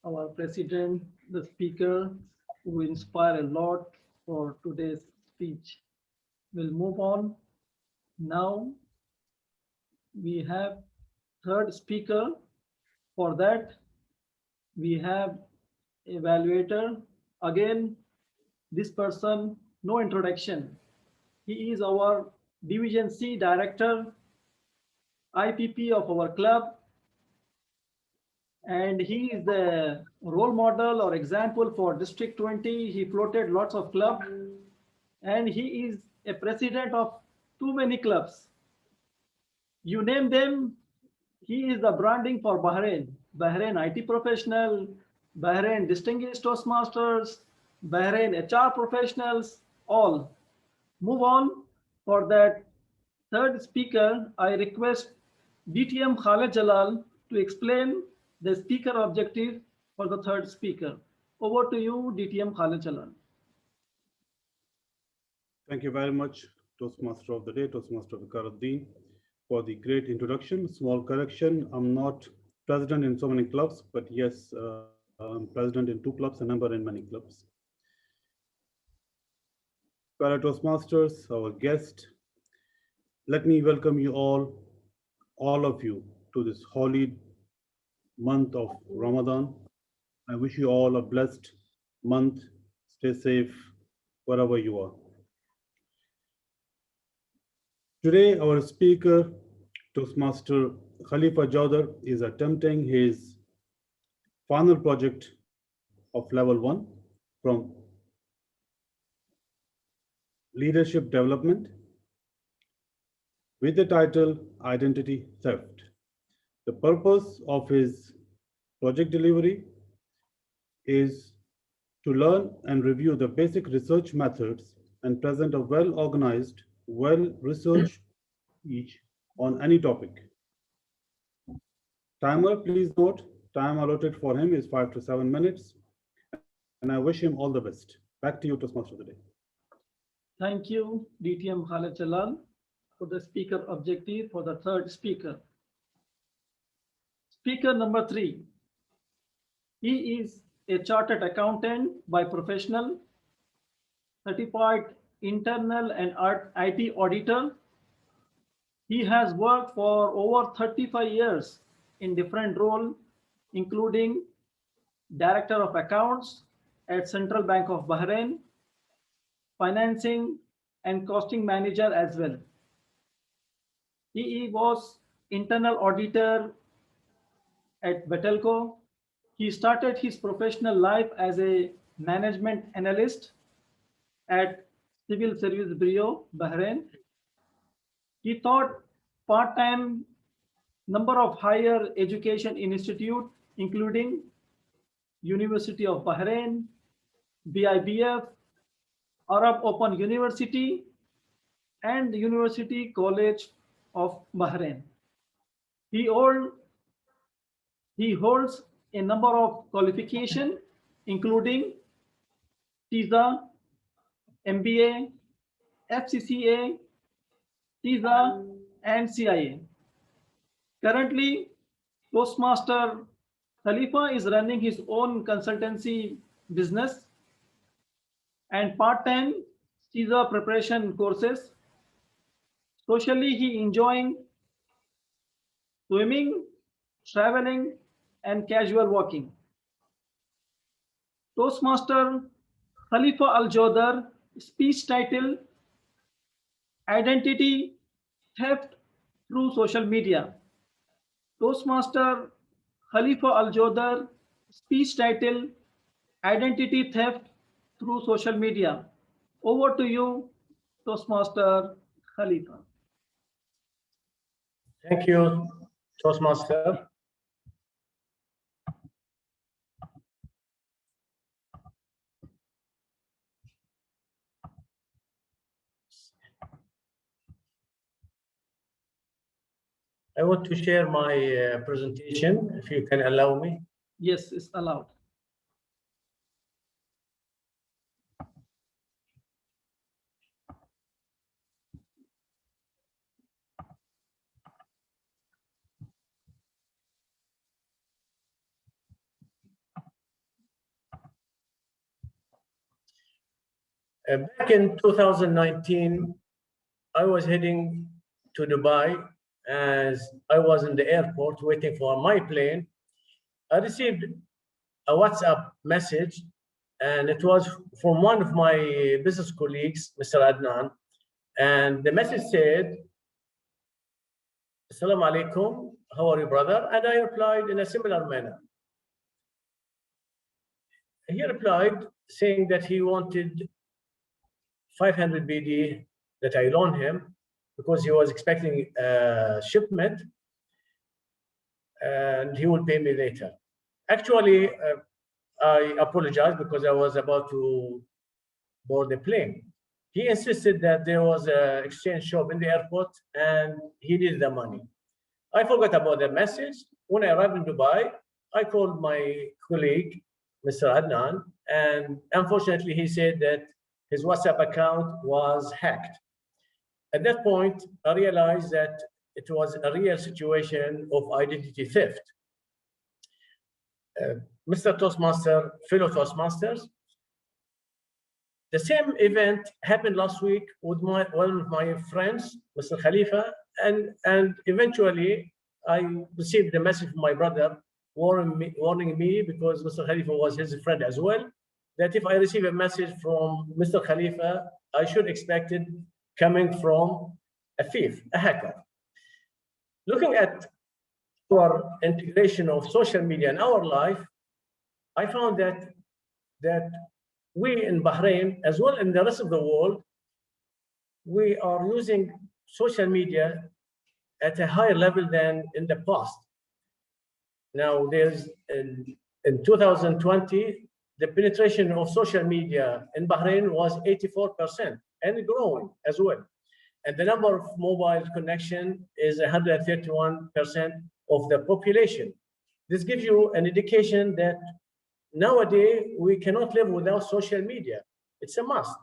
our president, the speaker, who inspire a lot for today's speech. We'll move on. Now we have third speaker. For that, we have Evaluator. Again, this person, no introduction. He is our Division C Director, IPP of our club, and he is the role model or example for District 20. He floated lots of clubs, and he is a president of too many clubs. You name them, he is the branding for Bahrain. Bahrain IT Professional, Bahrain Distinguished Toastmasters, Bahrain HR Professionals, all. Move on. For that third speaker, I request DTM Khaled Jalal to explain the speaker objective for the third speaker. Over to you, DTM Khaled Jalal.
Thank you very much, Toastmaster of the Day, Toastmaster Viqaruddin, for the great introduction. Small correction, I'm not president in so many clubs, but yes, I'm president in 2 clubs and member in many clubs. Fellow Toastmasters, our guest, let me welcome you all of you, to this holy month of Ramadan. I wish you all a blessed month. Stay safe wherever you are. Today, our speaker, Toastmaster Khalifa Jawdar, is attempting his final project of level 1 from leadership development with the title Identity Theft. The purpose of his project delivery is to learn and review the basic research methods and present a well-organized, well-researched speech on any topic. Timer, please note, time allotted for him is 5 to 7 minutes, and I wish him all the best. Back to you, Toastmaster of the Day.
Thank you, DTM Khaled Jalal, for the speaker objective for the third speaker. Speaker number 3. He is a chartered accountant by professional, certified internal and IT auditor. He has worked for over 35 years in different roles, including Director of Accounts at Central Bank of Bahrain, Financing and Costing Manager as well. He was Internal Auditor at Betelco. He started his professional life as a management analyst at Civil Service Bureau, Bahrain. He taught part-time number of higher education institute, including University of Bahrain, BIBF, Arab Open University, and University College of Bahrain. He holds a number of qualifications, including TISA, MBA, FCCA, TISA, and CIA. Currently, Toastmaster Khalifa is running his own consultancy business and part-time TISA preparation courses. Socially, he enjoying swimming, traveling, and casual walking. Toastmaster Khalifa Al-Jodar speech title, Identity Theft Through Social Media. Toastmaster Khalifa Al-Jodar speech title, Identity Theft Through Social Media. Over to you, Toastmaster Khalifa.
Thank you, Toastmaster. I want to share my presentation, if you can allow me.
Yes, it's allowed.
Back in 2019, I was heading to Dubai. As I was in the airport waiting for my plane, I received a WhatsApp message, and it was from one of my business colleagues, Mr. Adnan. And the message said, "Assalamu alaikum, how are you, brother?" And I replied in a similar manner. He replied saying that he wanted 500 BD that I loaned him because he was expecting a shipment and he will pay me later. Actually, I apologize because I was about to board the plane. He insisted that there was an exchange shop in the airport and he needed the money. I forgot about the message. When I arrived in Dubai, I called my colleague, Mr. Adnan, and unfortunately he said that his WhatsApp account was hacked. At that point, I realized that it was a real situation of identity theft. Mr. Toastmaster, fellow Toastmasters, the same event happened last week with one of my friends, Mr. Khalifa, and eventually I received a message from my brother warning me, because Mr. Khalifa was his friend as well, that if I receive a message from Mr. Khalifa, I should expect it coming from a thief, a hacker. Looking at our integration of social media in our life, I found that we in Bahrain, as well in the rest of the world, we are using social media at a higher level than in the past. Now, there's in 2020, the penetration of social media in Bahrain was 84% and growing as well. And the number of mobile connection is 131% of the population. This gives you an indication that nowadays we cannot live without social media. It's a must.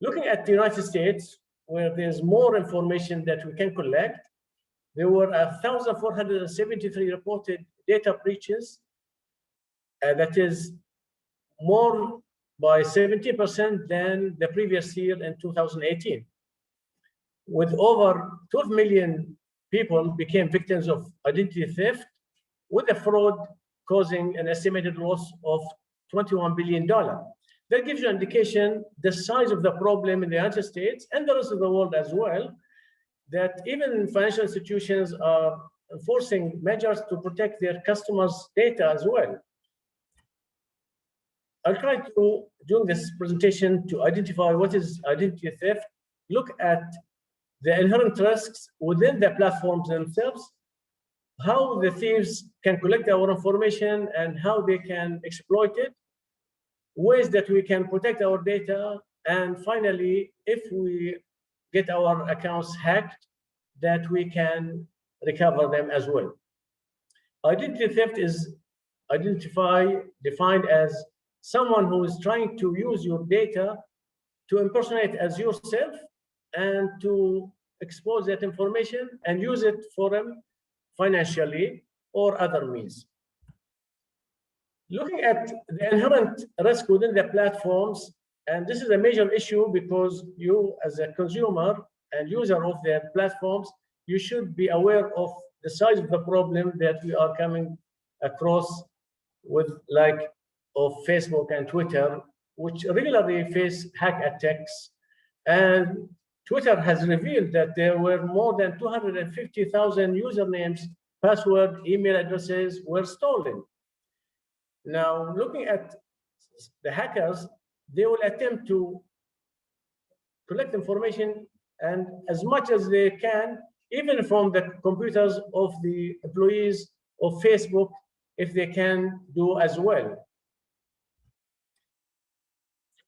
Looking at the United States, where there's more information that we can collect, there were 1,473 reported data breaches that is more by 70% than the previous year in 2018. With over 12 million people became victims of identity theft, with the fraud causing an estimated loss of $21 billion. That gives you an indication the size of the problem in the United States and the rest of the world as well, that even financial institutions are enforcing measures to protect their customers' data as well. I'll try to, during this presentation, to identify what is identity theft, look at the inherent risks within the platforms themselves, how the thieves can collect our information and how they can exploit it, ways that we can protect our data, and finally, if we get our accounts hacked, that we can recover them as well. Identity theft is defined as someone who is trying to use your data to impersonate as yourself and to expose that information and use it for them financially or other means. Looking at the inherent risk within the platforms, and this is a major issue because you as a consumer and user of their platforms, you should be aware of the size of the problem that we are coming across with, like, of Facebook and Twitter, which regularly face hack attacks. And Twitter has revealed that there were more than 250,000 usernames, password, email addresses were stolen. Now, looking at the hackers, they will attempt to collect information and as much as they can, even from the computers of the employees of Facebook, if they can do as well.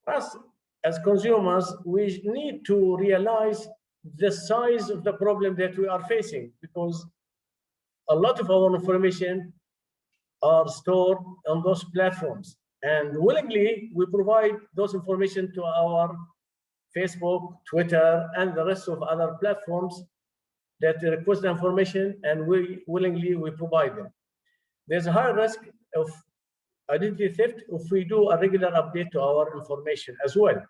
Us, as consumers, we need to realize the size of the problem that we are facing, because a lot of our information are stored on those platforms. And willingly, we provide those information to our Facebook, Twitter, and the rest of other platforms that request the information, and we willingly provide them. There's a high risk of identity theft if we do a regular update to our information as well.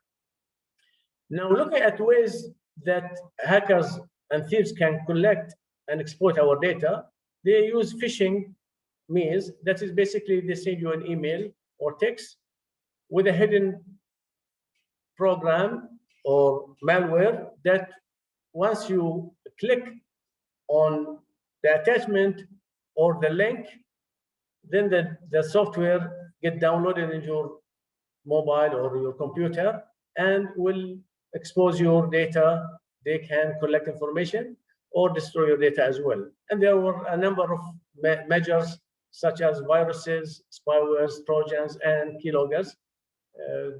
Now, looking at ways that hackers and thieves can collect and exploit our data, they use phishing means. That is basically they send you an email or text with a hidden program or malware that once you click on the attachment or the link, then the software get downloaded into your mobile or your computer and will expose your data. They can collect information or destroy your data as well. And there were a number of measures such as viruses, spywares, trojans, and keyloggers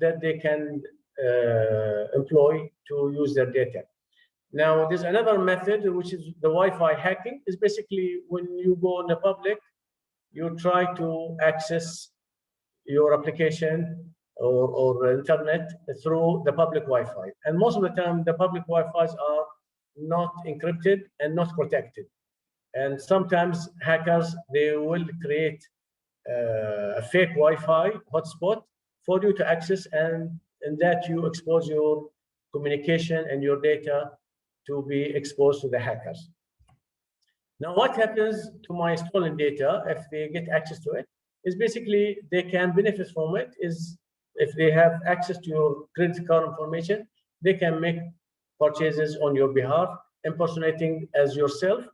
that they can employ to use their data. Now, there's another method, which is the Wi-Fi hacking. Is basically when you go in the public, you try to access your application or internet through the public Wi-Fi. And most of the time, the public Wi-Fis are not encrypted and not protected. And sometimes hackers, they will create a fake Wi-Fi hotspot for you to access, and in that you expose your communication and your data to be exposed to the hackers. Now, what happens to my stolen data if they get access to it is basically they can benefit from it. Is if they have access to your credit card information, they can make purchases on your behalf, impersonating as yourself,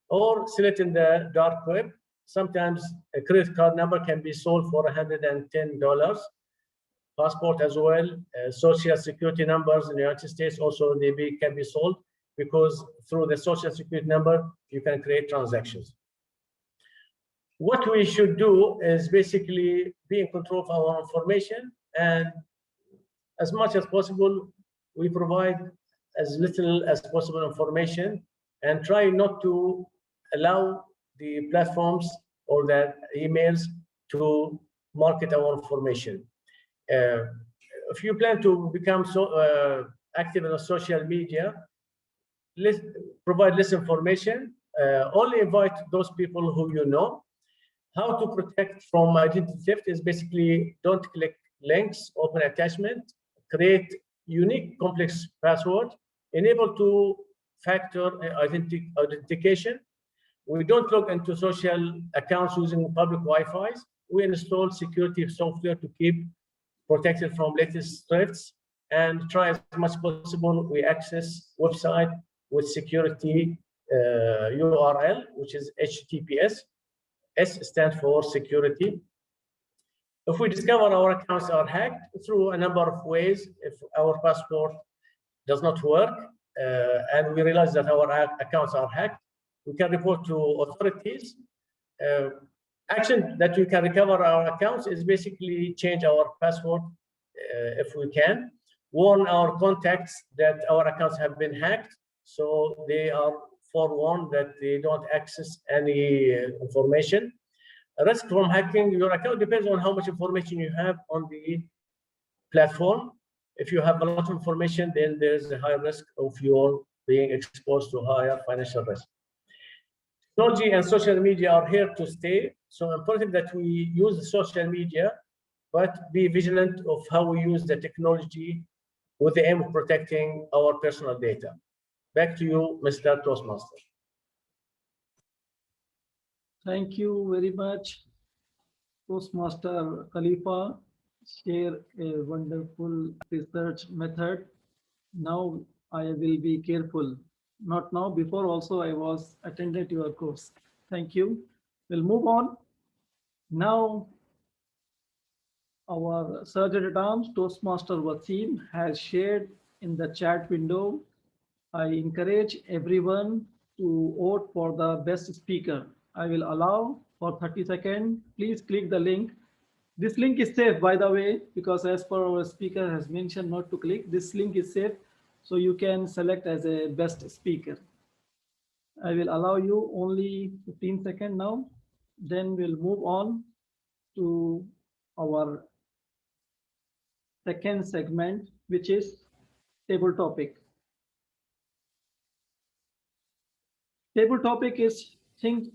or sell it in the dark web. Sometimes a credit card number can be sold for $110. Passport as well, social security numbers in the United States also can be sold, because through the social security number, you can create transactions. What we should do is basically be in control of our information, and as much as possible, we provide as little as possible information and try not to allow the platforms or the emails to market our information. If you plan to become active in social media, provide less information, only invite those people who you know, How to protect from identity theft is basically don't click links, open attachment, create unique complex password, enable two-factor authentication. We don't log into social accounts using public Wi-Fi. We install security software to keep protected from latest threats, and try as much possible we access website with security URL, which is HTTPS. S stands for security. If we discover our accounts are hacked through a number of ways, if our passport does not work and we realize that our accounts are hacked, we can report to authorities. Action that we can recover our accounts is basically change our password if we can, warn our contacts that our accounts have been hacked, so they are forewarned that they don't access any information. Risk from hacking your account depends on how much information you have on the platform. If you have a lot of information, then there's a high risk of your being exposed to higher financial risk. Technology and social media are here to stay, so important that we use the social media, but be vigilant of how we use the technology with the aim of protecting our personal data. Back to you, Mr. Toastmaster.
Thank you very much, Toastmaster Khalifa. Share a wonderful research method. Now I will be careful. Not now, before also I was attended your course. Thank you. We'll move on. Now our Sergeant at Arms, Toastmaster Waseem, has shared in the chat window. I encourage everyone to vote for the best speaker. I will allow for 30 seconds. Please click the link. This link is safe, by the way, because as per our speaker has mentioned not to click. This link is safe, so you can select as a best speaker. I will allow you only 15 seconds now. Then we'll move on to our second segment, which is table topic. Table topic is think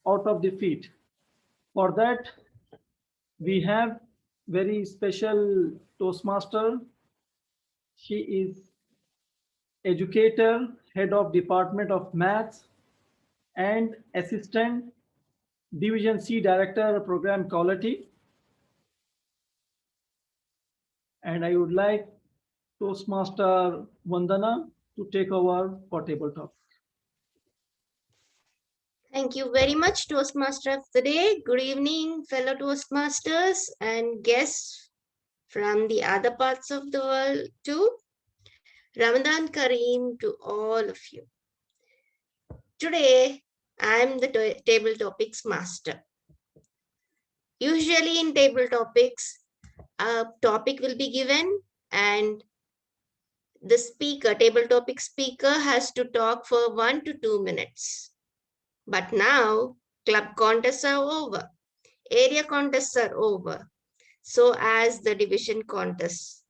out of the feet. For that, we have very special Toastmaster. She is educator, head of Department of Maths, and assistant Division C Director of Program Quality. And I would like Toastmaster Vandana to take over for table topic.
Thank you very much, Toastmaster of the day. Good evening, fellow Toastmasters and guests from the other parts of the world too. Ramadan Kareem to all of you. Today, I'm the table topics master. Usually in table topics, a topic will be given and the speaker, table topic speaker, has to talk for 1 to 2 minutes. But now club contests are over, area contests are over, so as the division contests.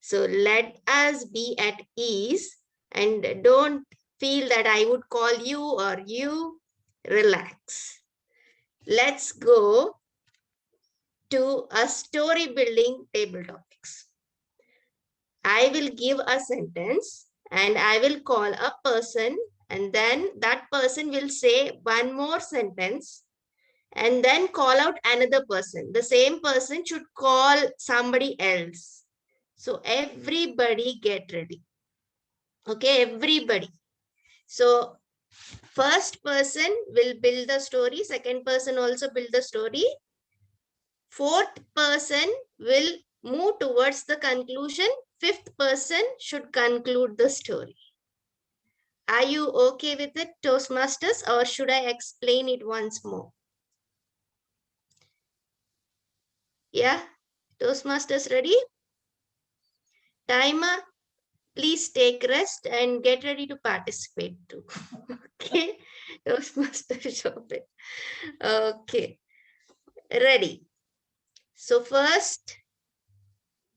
So let us be at ease and don't feel that I would call you or you. Relax. Let's go to a story building table topics. I will give a sentence and I will call a person, and then that person will say one more sentence and then call out another person. The same person should call somebody else. So everybody get ready. Okay, everybody. So first person will build the story. Second person also build the story. Fourth person will move towards the conclusion. Fifth person should conclude the story. Are you okay with it, Toastmasters, or should I explain it once more? Yeah, Toastmasters ready? Timer, please take rest and get ready to participate too. Okay, Toastmasters, stop it. Okay, ready. So first,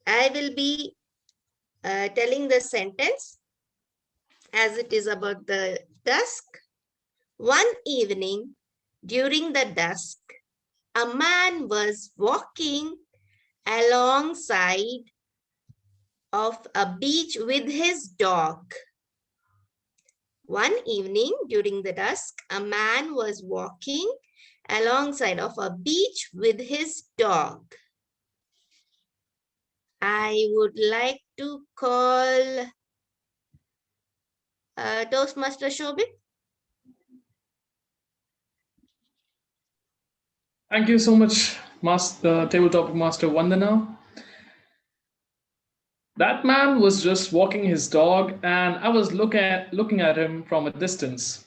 I will be telling the sentence as it is about the dusk. One evening during the dusk, a man was walking alongside of a beach with his dog. One evening during the dusk, a man was walking alongside of a beach with his dog. I would like to call Toastmaster Shobit.
Thank you so much, Master, Table Topic Master Vandana. That man was just walking his dog, and I was looking at him from a distance.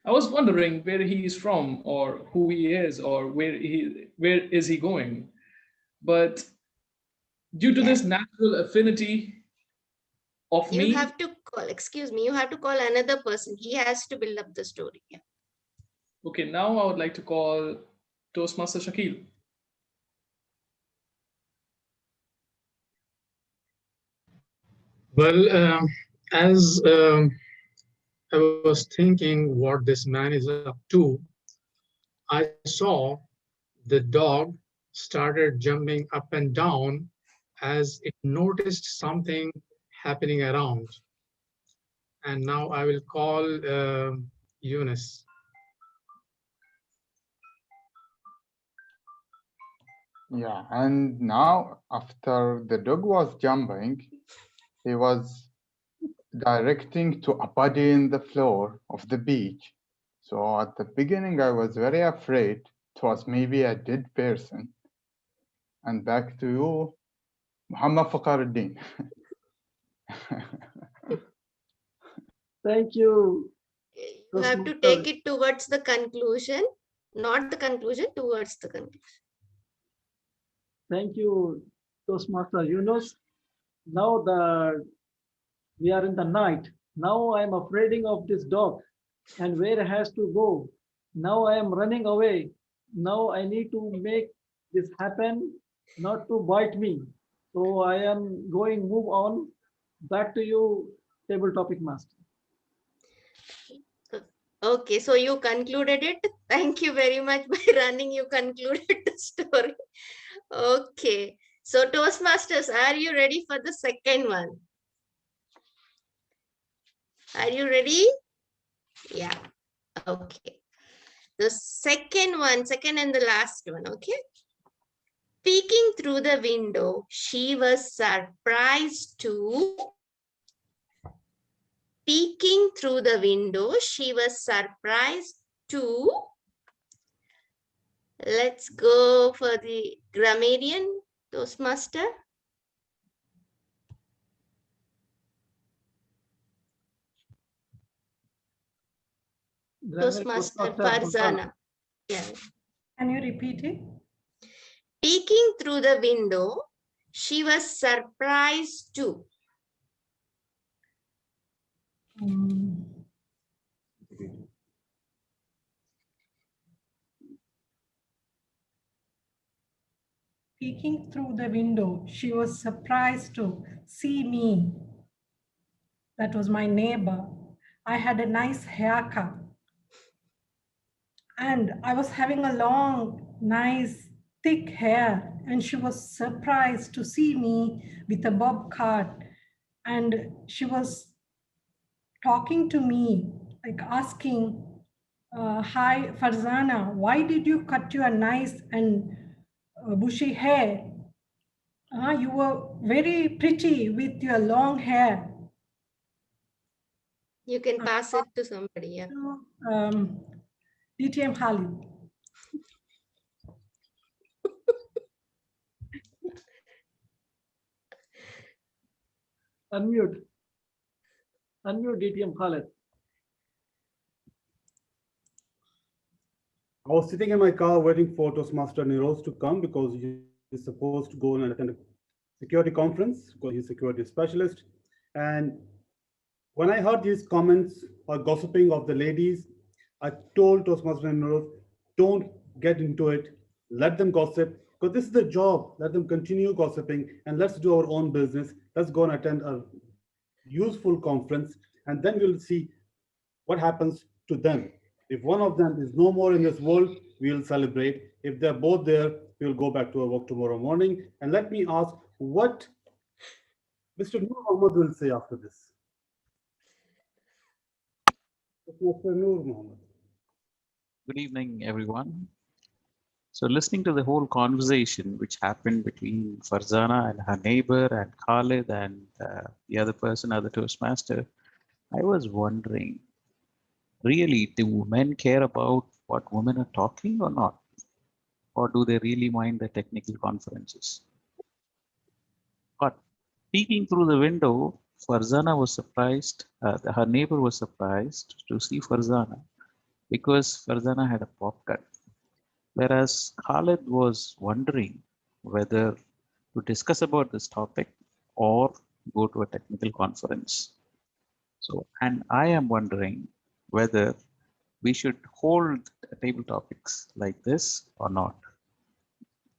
I was wondering where he is from, or who he is, or where is he going. But due to this natural affinity of
You
me,
have to call, excuse me, you have to call another person. He has to build up the story. Yeah.
okay, now I would like to call Toastmaster Shakil.
Well, as I was thinking what this man is up to, I saw the dog started jumping up and down as it noticed something happening around. And now I will call Eunice.
Yeah, and now after the dog was jumping, he was directing to a body in the floor of the beach. So at the beginning, I was very afraid it was maybe a dead person. And back to you, Mohammed Viqaruddin.
Thank you.
You have to take it towards the conclusion, not the conclusion, towards the conclusion.
Thank you, Toastmaster Yunus. Now we are in the night. Now I am afraid of this dog and where it has to go. Now I am running away. Now I need to make this happen, not to bite me. So I am going, move on. Back to you, Table Topic Master.
Okay, so you concluded it. Thank you very much. By running, you concluded the story. Okay, so Toastmasters, are you ready for the second one? Are you ready? Yeah, okay. The second one, second and the last one, okay? Peeking through the window, she was surprised to... Peeking through the window, she was surprised to... Let's go for the grammarian, Toastmaster. Toastmaster Farzana. Yeah.
Can you repeat it?
Peeking through the window, she was surprised to...
Peeking through the window, she was surprised to see me. That was my neighbor. I had a nice haircut. And I was having a long, nice, thick hair. And she was surprised to see me with a bob cut. And she was talking to me, like asking, hi, Farzana, why did you cut your nice and bushy hair? You were very pretty with your long hair.
You can pass it to somebody, yeah.
TM Khalid.
Unmute. Unmute DTM Khalid.
I was sitting in my car waiting for Toastmaster Niroz to come because he's supposed to go and attend a security conference because he's a security specialist. And when I heard these comments or gossiping of the ladies, I told Toastmaster Niroz, don't get into it. Let them gossip because this is their job. Let them continue gossiping and let's do our own business. Let's go and attend a useful conference and then we'll see what happens to them. If one of them is no more in this world, we'll celebrate. If they're both there, we'll go back to our work tomorrow morning. And let me ask what Mr. Noor Mohammed will say after this. Mr. Noor Mohammed.
Good evening, everyone. So listening to the whole conversation which happened between Farzana and her neighbor and Khalid and the other person, other Toastmaster, I was wondering, really, do men care about what women are talking or not? Or do they really mind the technical conferences? But peeking through the window, Farzana was surprised, her neighbor was surprised to see Farzana because Farzana had a pop cut. Whereas Khalid was wondering whether to discuss about this topic or go to a technical conference. So, and I am wondering whether we should hold table topics like this or not.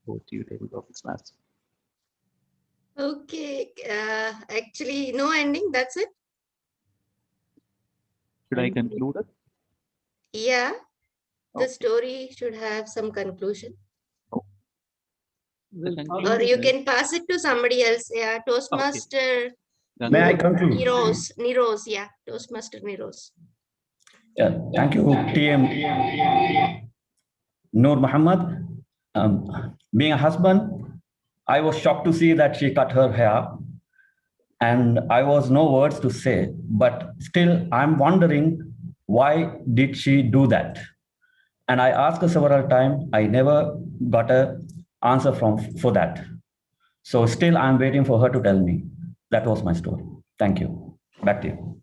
Go to you, table topics master.
Okay, actually no ending, that's it.
Should I conclude it?
Yeah, the story should have some conclusion. Or you can pass it to somebody else. Yeah, Toastmaster.
Okay. May I conclude?
Niroz, yeah, Toastmaster Niroz.
Yeah, thank you, TM Noor Mohammed. Being a husband, I was shocked to see that she cut her hair, and I was no words to say, but still I'm wondering why did she do that? And I asked her several times, I never got an answer for that. So still I'm waiting for her to tell me. That was my story. Thank you. Back to you.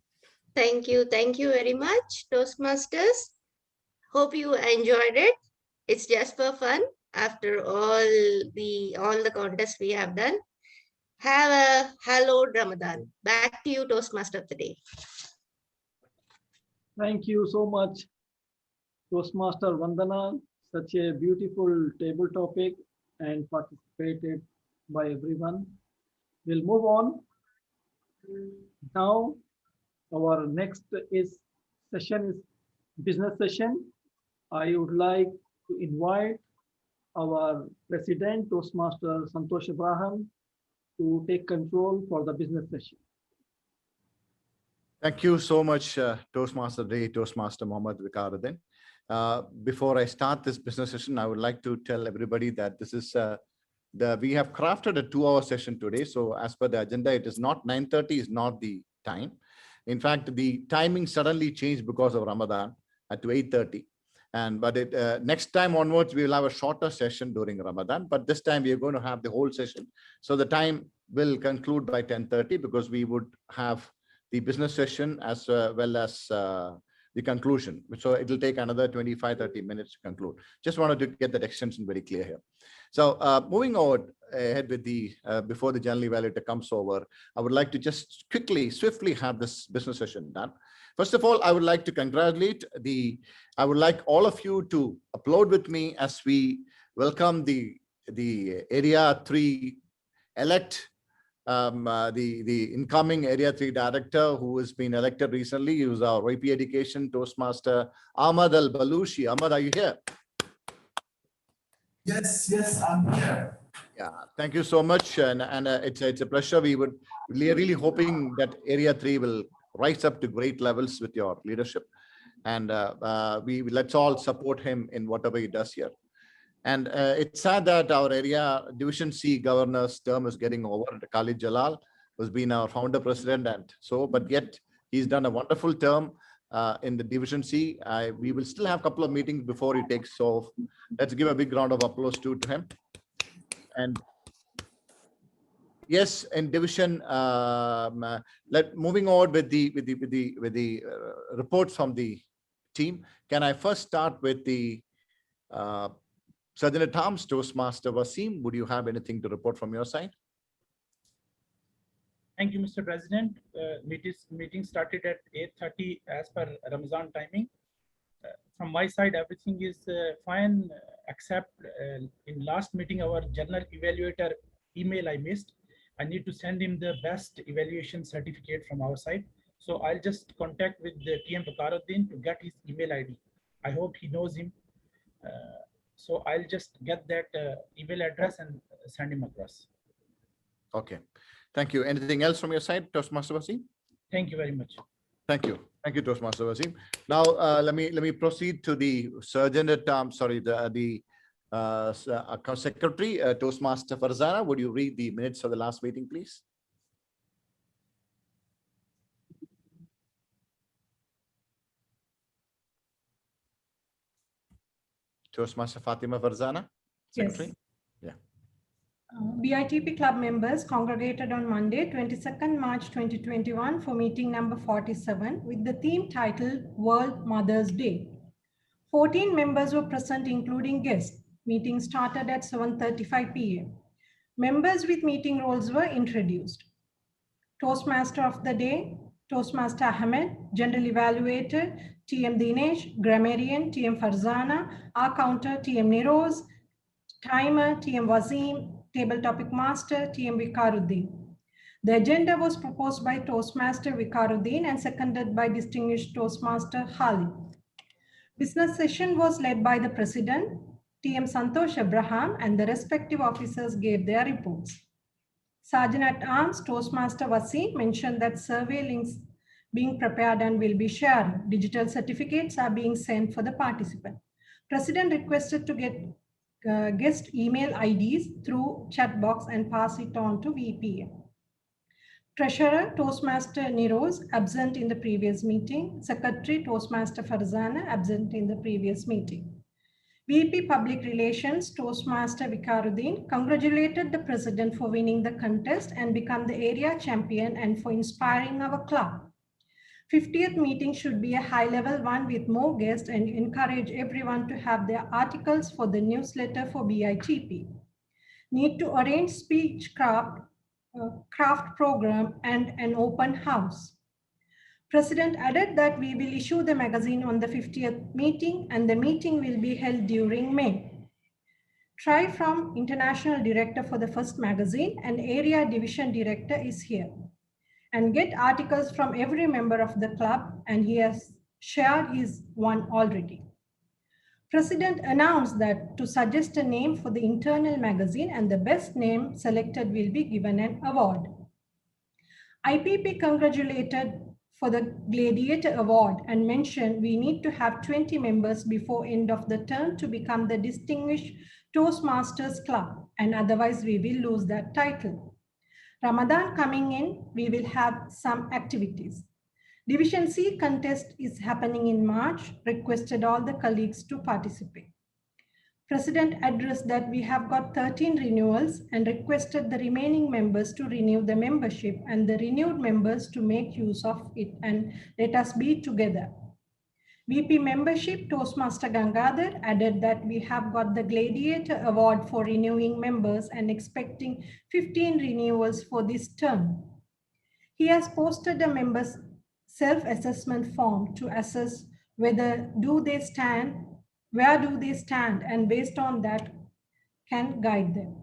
Thank you very much, Toastmasters. Hope you enjoyed it. It's just for fun after all the contests we have done. Have a hallowed Ramadan. Back to you, Toastmaster of the day.
Thank you so much, Toastmaster Vandana. Such a beautiful table topic and participated by everyone. We'll move on. Now, our next session is business session. I would like to invite our President, Toastmaster Santosh Abraham, to take control for the business session.
Thank you so much, Toastmaster Day, Toastmaster Mohammed Viqaruddin. Before I start this business session, I would like to tell everybody that this is we have crafted a 2-hour session today. So as per the agenda, it is not 9:30 is not the time. In fact, the timing suddenly changed because of Ramadan to 8:30. But next time onwards, we will have a shorter session during Ramadan. But this time we are going to have the whole session. So the time will conclude by 10:30 because we would have the business session as well as the conclusion. So it will take another 25-30 minutes to conclude. Just wanted to get that extension very clear here. So moving on ahead with the, before the general evaluator comes over, I would like to just swiftly have this business session done. First of all, I would like to congratulate I would like all of you to applaud with me as we welcome the Area 3 elect, the incoming Area 3 director who has been elected recently. He was our VP Education, Toastmaster Ahmad Al-Balushi. Ahmad, are you here?
Yes, I'm here.
Yeah, thank you so much. And it's a pleasure. We are really hoping that Area 3 will rise up to great levels with your leadership. And let's all support him in whatever he does here. And it's sad that our area Division C governor's term is getting over. Khalid Jalal has been our founder president, and so, but yet he's done a wonderful term in the Division C. We will still have a couple of meetings before he takes off. Let's give a big round of applause to him. And yes, in Division, moving on with the reports from the team. Can I first start with the Sergeant at Arms, Toastmaster Waseem? Would you have anything to report from your side?
Thank you, Mr. President. Meeting started at 8:30 as per Ramadan timing. From my side, everything is fine, except in last meeting, our general evaluator email I missed. I need to send him the best evaluation certificate from our side. So I'll just contact with the TM Viqaruddin to get his email ID. I hope he knows him. So I'll just get that email address and send him across.
Okay. Thank you. Anything else from your side, Toastmaster Waseem?
Thank you very much.
Thank you. Thank you, Toastmaster Waseem. Now, let me proceed to the surgeon at the secretary, Toastmaster Farzana. Would you read the minutes of the last meeting, please? Toastmaster Fatima Farzana, secretary.
Yes.
Yeah.
BITP club members congregated on Monday, 22nd March 2021 for meeting number 47 with the theme titled World Mother's Day. 14 members were present, including guests. Meeting started at 7:35 p.m. Members with meeting roles were introduced. Toastmaster of the day, Toastmaster Ahmed, General Evaluator, TM Dinesh, Grammarian, TM Farzana, our counter, TM Niroz, Timer, TM Waseem, Table Topic Master, TM Viqaruddin. The agenda was proposed by Toastmaster Viqaruddin and seconded by Distinguished Toastmaster Khalid. Business session was led by the President, TM Santosh Abraham, and the respective officers gave their reports. Sergeant at Arms Toastmaster Waseem mentioned that survey links being prepared and will be shared. Digital certificates are being sent for the participant. President requested to get guest email IDs through chat box and pass it on to VPPR. Treasurer Toastmaster Niroz absent in the previous meeting. Secretary Toastmaster Farzana absent in the previous meeting. VP Public Relations Toastmaster Viqaruddin congratulated the President for winning the contest and become the area champion and for inspiring our club. 50th meeting should be a high-level one with more guests and encourage everyone to have their articles for the newsletter for BITP. Need to arrange speech craft program and an open house. President added that we will issue the magazine on the 50th meeting and the meeting will be held during May. Try from International Director for the first magazine and Area Division Director is here. And get articles from every member of the club, and he has shared his one already. President announced that to suggest a name for the internal magazine and the best name selected will be given an award. IPP congratulated for the Gladiator Award and mentioned we need to have 20 members before end of the term to become the Distinguished Toastmasters Club, and otherwise we will lose that title. Ramadan coming in, we will have some activities. Division C contest is happening in March, requested all the colleagues to participate. President addressed that we have got 13 renewals and requested the remaining members to renew the membership and the renewed members to make use of it and let us be together. VP membership Toastmaster Gangadhar added that we have got the Gladiator Award for renewing members and expecting 15 renewals for this term. He has posted a members' self-assessment form to assess whether do they stand, where do they stand, and based on that can guide them.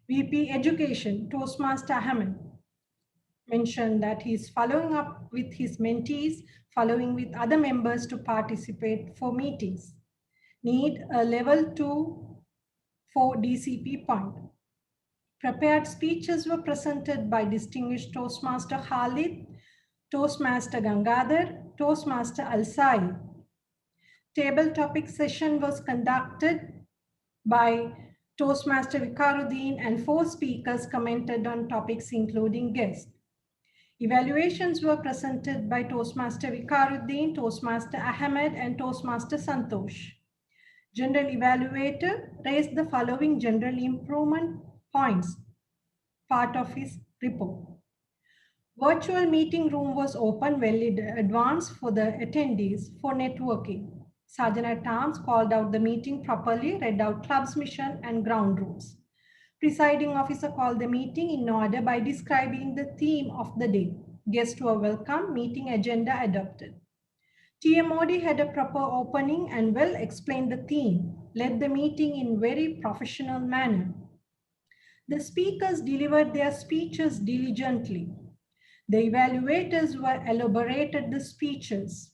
VP Education Toastmaster Ahmed mentioned that he is following up with his mentees, following with other members to participate for meetings. Need a level 2 for DCP point. Prepared speeches were presented by Distinguished Toastmaster Khalid, Toastmaster Gangadhar, Toastmaster Al-Sai. Table topic session was conducted by Toastmaster Viqaruddin and 4 speakers commented on topics including guests. Evaluations were presented by Toastmaster Viqaruddin, Toastmaster Ahmed, and Toastmaster Santosh. General Evaluator raised the following general improvement points, part of his report. Virtual meeting room was open well in advance for the attendees for networking. Sergeant at Arms called out the meeting properly, read out club's mission and ground rules. Presiding officer called the meeting in order by describing the theme of the day. Guests were welcome, meeting agenda adopted. TMOD had a proper opening and well explained the theme, led the meeting in very professional manner. The speakers delivered their speeches diligently. The evaluators were elaborated the speeches.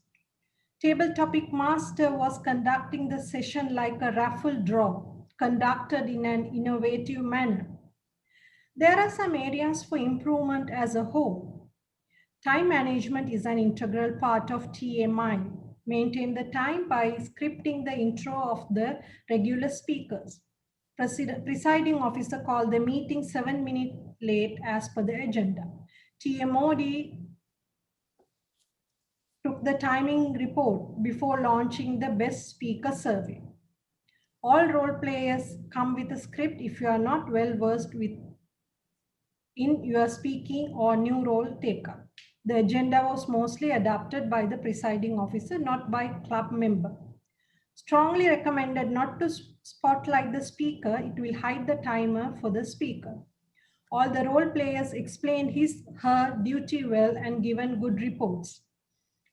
Table topic master was conducting the session like a raffle draw, conducted in an innovative manner. There are some areas for improvement as a whole. Time management is an integral part of TMI. Maintain the time by scripting the intro of the regular speakers. Presiding officer called the meeting 7 minutes late as per the agenda. TMOD took the timing report before launching the best speaker survey. All role players come with a script if you are not well versed in your speaking or new role taker. The agenda was mostly adopted by the presiding officer, not by club member. Strongly recommended not to spotlight the speaker. It will hide the timer for the speaker. All the role players explained her duty well and given good reports.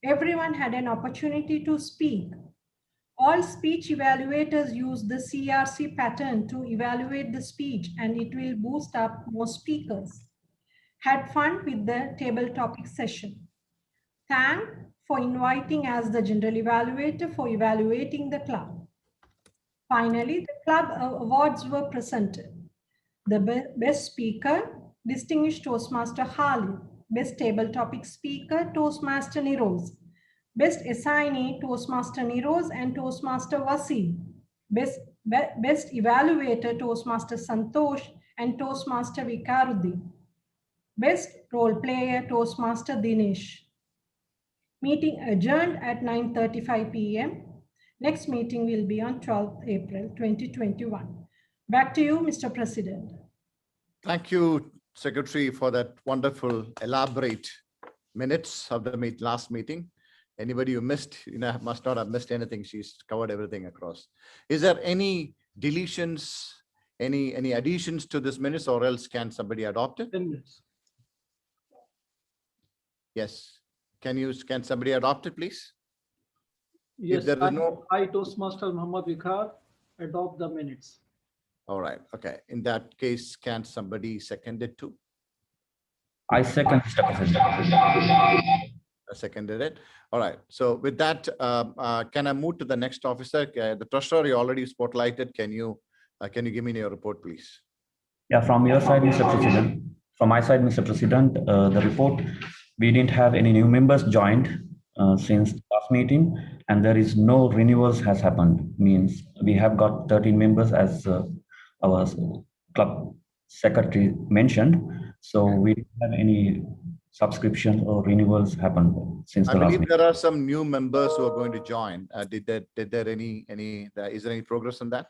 Everyone had an opportunity to speak. All speech evaluators use the CRC pattern to evaluate the speech, and it will boost up more speakers. Had fun with the table topic session. Thank for inviting as the general evaluator for evaluating the club. Finally, the club awards were presented. The best speaker, distinguished Toastmaster Khalid. Best table topic speaker, Toastmaster Niroz. Best assignee, Toastmaster Niroz and Toastmaster Waseem. Best evaluator, Toastmaster Santosh and Toastmaster Viqaruddin. Best role player, Toastmaster Dinesh. Meeting adjourned at 9:35 p.m. Next meeting will be on 12th April 2021. Back to you, Mr. President.
Thank you, Secretary, for that wonderful, elaborate minutes of the last meeting. Anybody who missed, must not have missed anything. She's covered everything across. Is there any deletions, any additions to this minutes, or else can somebody adopt it?
10 minutes.
Yes. Can somebody adopt it, please?
Yes,
if there is no,
I, Toastmaster Mohammed Viqar, adopt the minutes.
all right. Okay. In that case, can somebody second it too?
I second, Mr. President.
I seconded it. All right. So with that, can I move to the next officer? The treasurer you already spotlighted. Can you give me your report, please?
Yeah, from your side, Mr. President. From my side, Mr. President, the report, we didn't have any new members joined since last meeting, and there is no renewals has happened. Means we have got 13 members as our club secretary mentioned. So we didn't have any subscription or renewals happened since the last meeting.
There are some new members who are going to join. Is there any progress on that?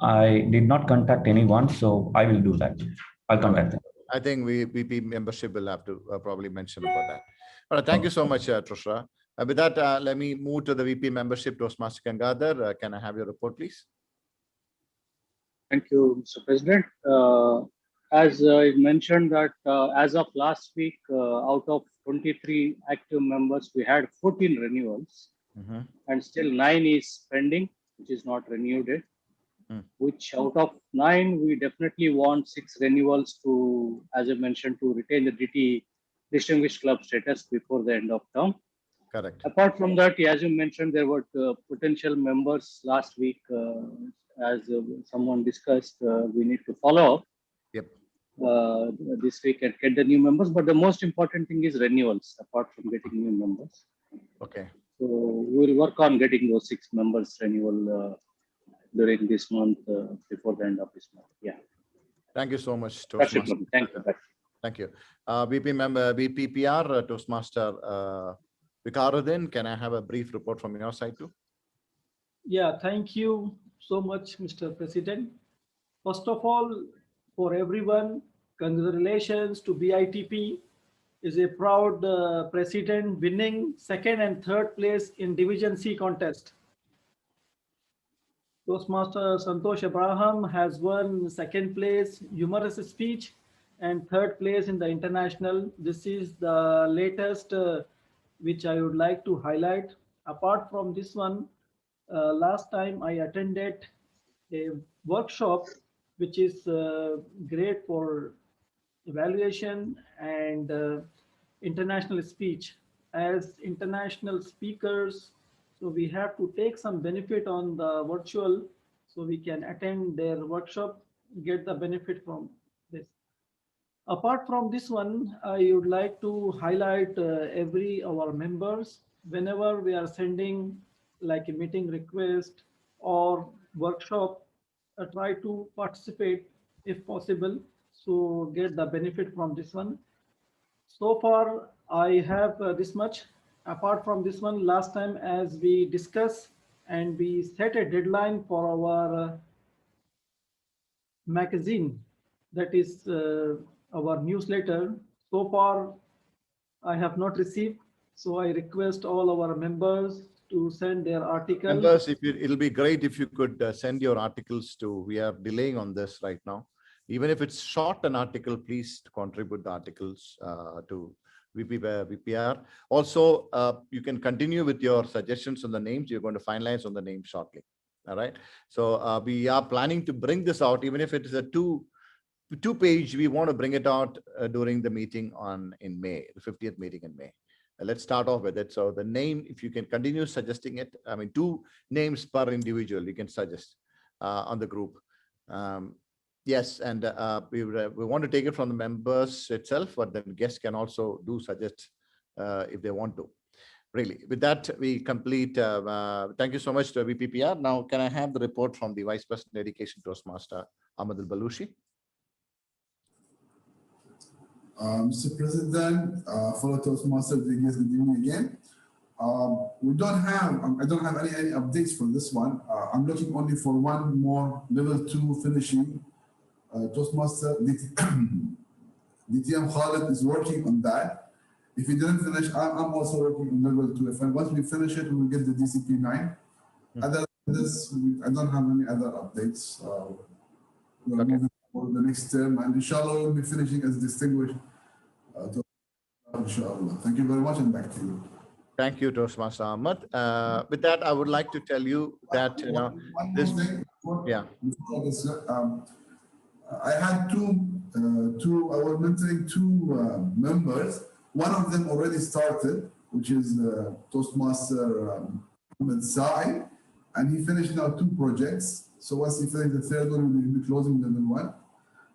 I did not contact anyone, so I will do that. I'll contact them.
I think VP membership will have to probably mention about that. All right, thank you so much, Treasurer. With that, let me move to the VP membership, Toastmaster Gangadhar. Can I have your report, please?
Thank you, Mr. President. As I mentioned that as of last week, out of 23 active members, we had 14 renewals, and still 9 is pending, which is not renewed yet. Which out of 9, we definitely want 6 renewals to, as I mentioned, to retain the DT distinguished club status before the end of term.
Correct.
Apart from that, as you mentioned, there were potential members last week. As someone discussed, we need to follow up.
Yep.
This week and get the new members. But the most important thing is renewals, apart from getting new members.
Okay.
So we will work on getting those 6 members renewal during this month, before the end of this month. Yeah.
Thank you so much,
Toastmaster. Thank you.
Thank you. VP member, VPPR, Toastmaster Viqaruddin, can I have a brief report from your side too?
Yeah, thank you so much, Mr. President. First of all, for everyone, congratulations to BITP is a proud president winning 2nd and 3rd place in Division C contest. Toastmaster Santosh Abraham has won 2nd place humorous speech and 3rd place in the international. This is the latest which I would like to highlight. Apart from this one, last time I attended a workshop which is great for evaluation and international speech as international speakers, so we have to take some benefit on the virtual, so we can attend their workshop, get the benefit from this. Apart from this one, I would like to highlight every our members, whenever we are sending like a meeting request or workshop, try to participate if possible, so get the benefit from this one. So far, I have this much. Apart from this one, last time as we discussed and we set a deadline for our magazine, that is our newsletter. So far, I have not received. So I request all our members to send their articles.
Members, it'll be great if you could send your articles to, we are delaying on this right now. Even if it's short an article, please contribute the articles to VPPR. Also, you can continue with your suggestions on the names. You're going to finalize on the name shortly. All right. So we are planning to bring this out, even if it is a two-page, we want to bring it out during the meeting in May, the 50th meeting in May. Let's start off with it. So the name, if you can continue suggesting it, I mean, 2 names per individual, you can suggest on the group. Yes, and we want to take it from the members itself, but then guests can also suggest if they want to. Really, with that, we complete. Thank you so much to VPPR. Now, can I have the report from the Vice President Education Toastmaster, Ahmed Al-Balushi?
Mr. President, fellow Toastmasters, good evening again. We don't have, I don't have any updates for this one. I'm looking only for one more level 2 finishing. Toastmaster DTM Khalid is working on that. If he didn't finish, I'm also working on level 2. If once we finish it, we will get the DCP 9. Other than this, I don't have any other updates. We are moving for the next term, and inshallah, we'll be finishing as distinguished. Inshallah. Thank you very much, and back to you.
Thank you, Toastmaster Ahmed. With that, I would like to tell you that this. Yeah.
I had I was mentoring 2 members. One of them already started, which is Toastmaster Mohammed Sai, and he finished now 2 projects. So once he finished the 3rd one, we will be closing level 1.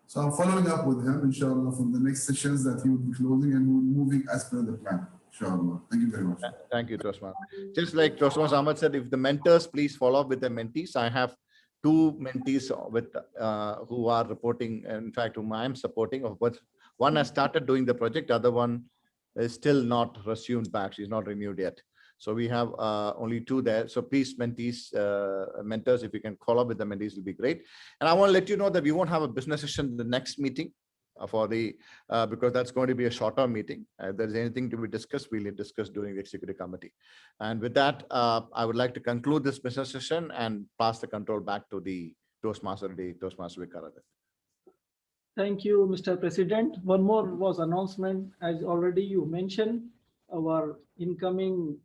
So I'm following up with him, inshallah, from the next sessions that he will be closing, and we're moving as per the plan, inshallah. Thank you very much.
Thank you, Toastmaster. Just like Toastmaster Ahmed said, if the mentors, please follow up with the mentees. I have 2 mentees with who are reporting, in fact, whom I'm supporting. But one has started doing the project, other one is still not resumed back. She's not renewed yet. So we have only 2 there. So please, mentees, mentors, if you can call up with the mentees, will be great. And I want to let you know that we won't have a business session in the next meeting for the because that's going to be a shorter meeting. If there's anything to be discussed, we'll discuss during the executive committee. And with that, I would like to conclude this business session and pass the control back to the Toastmaster Viqaruddin.
Thank you, Mr. President. One more was announcement, as already you mentioned, our incoming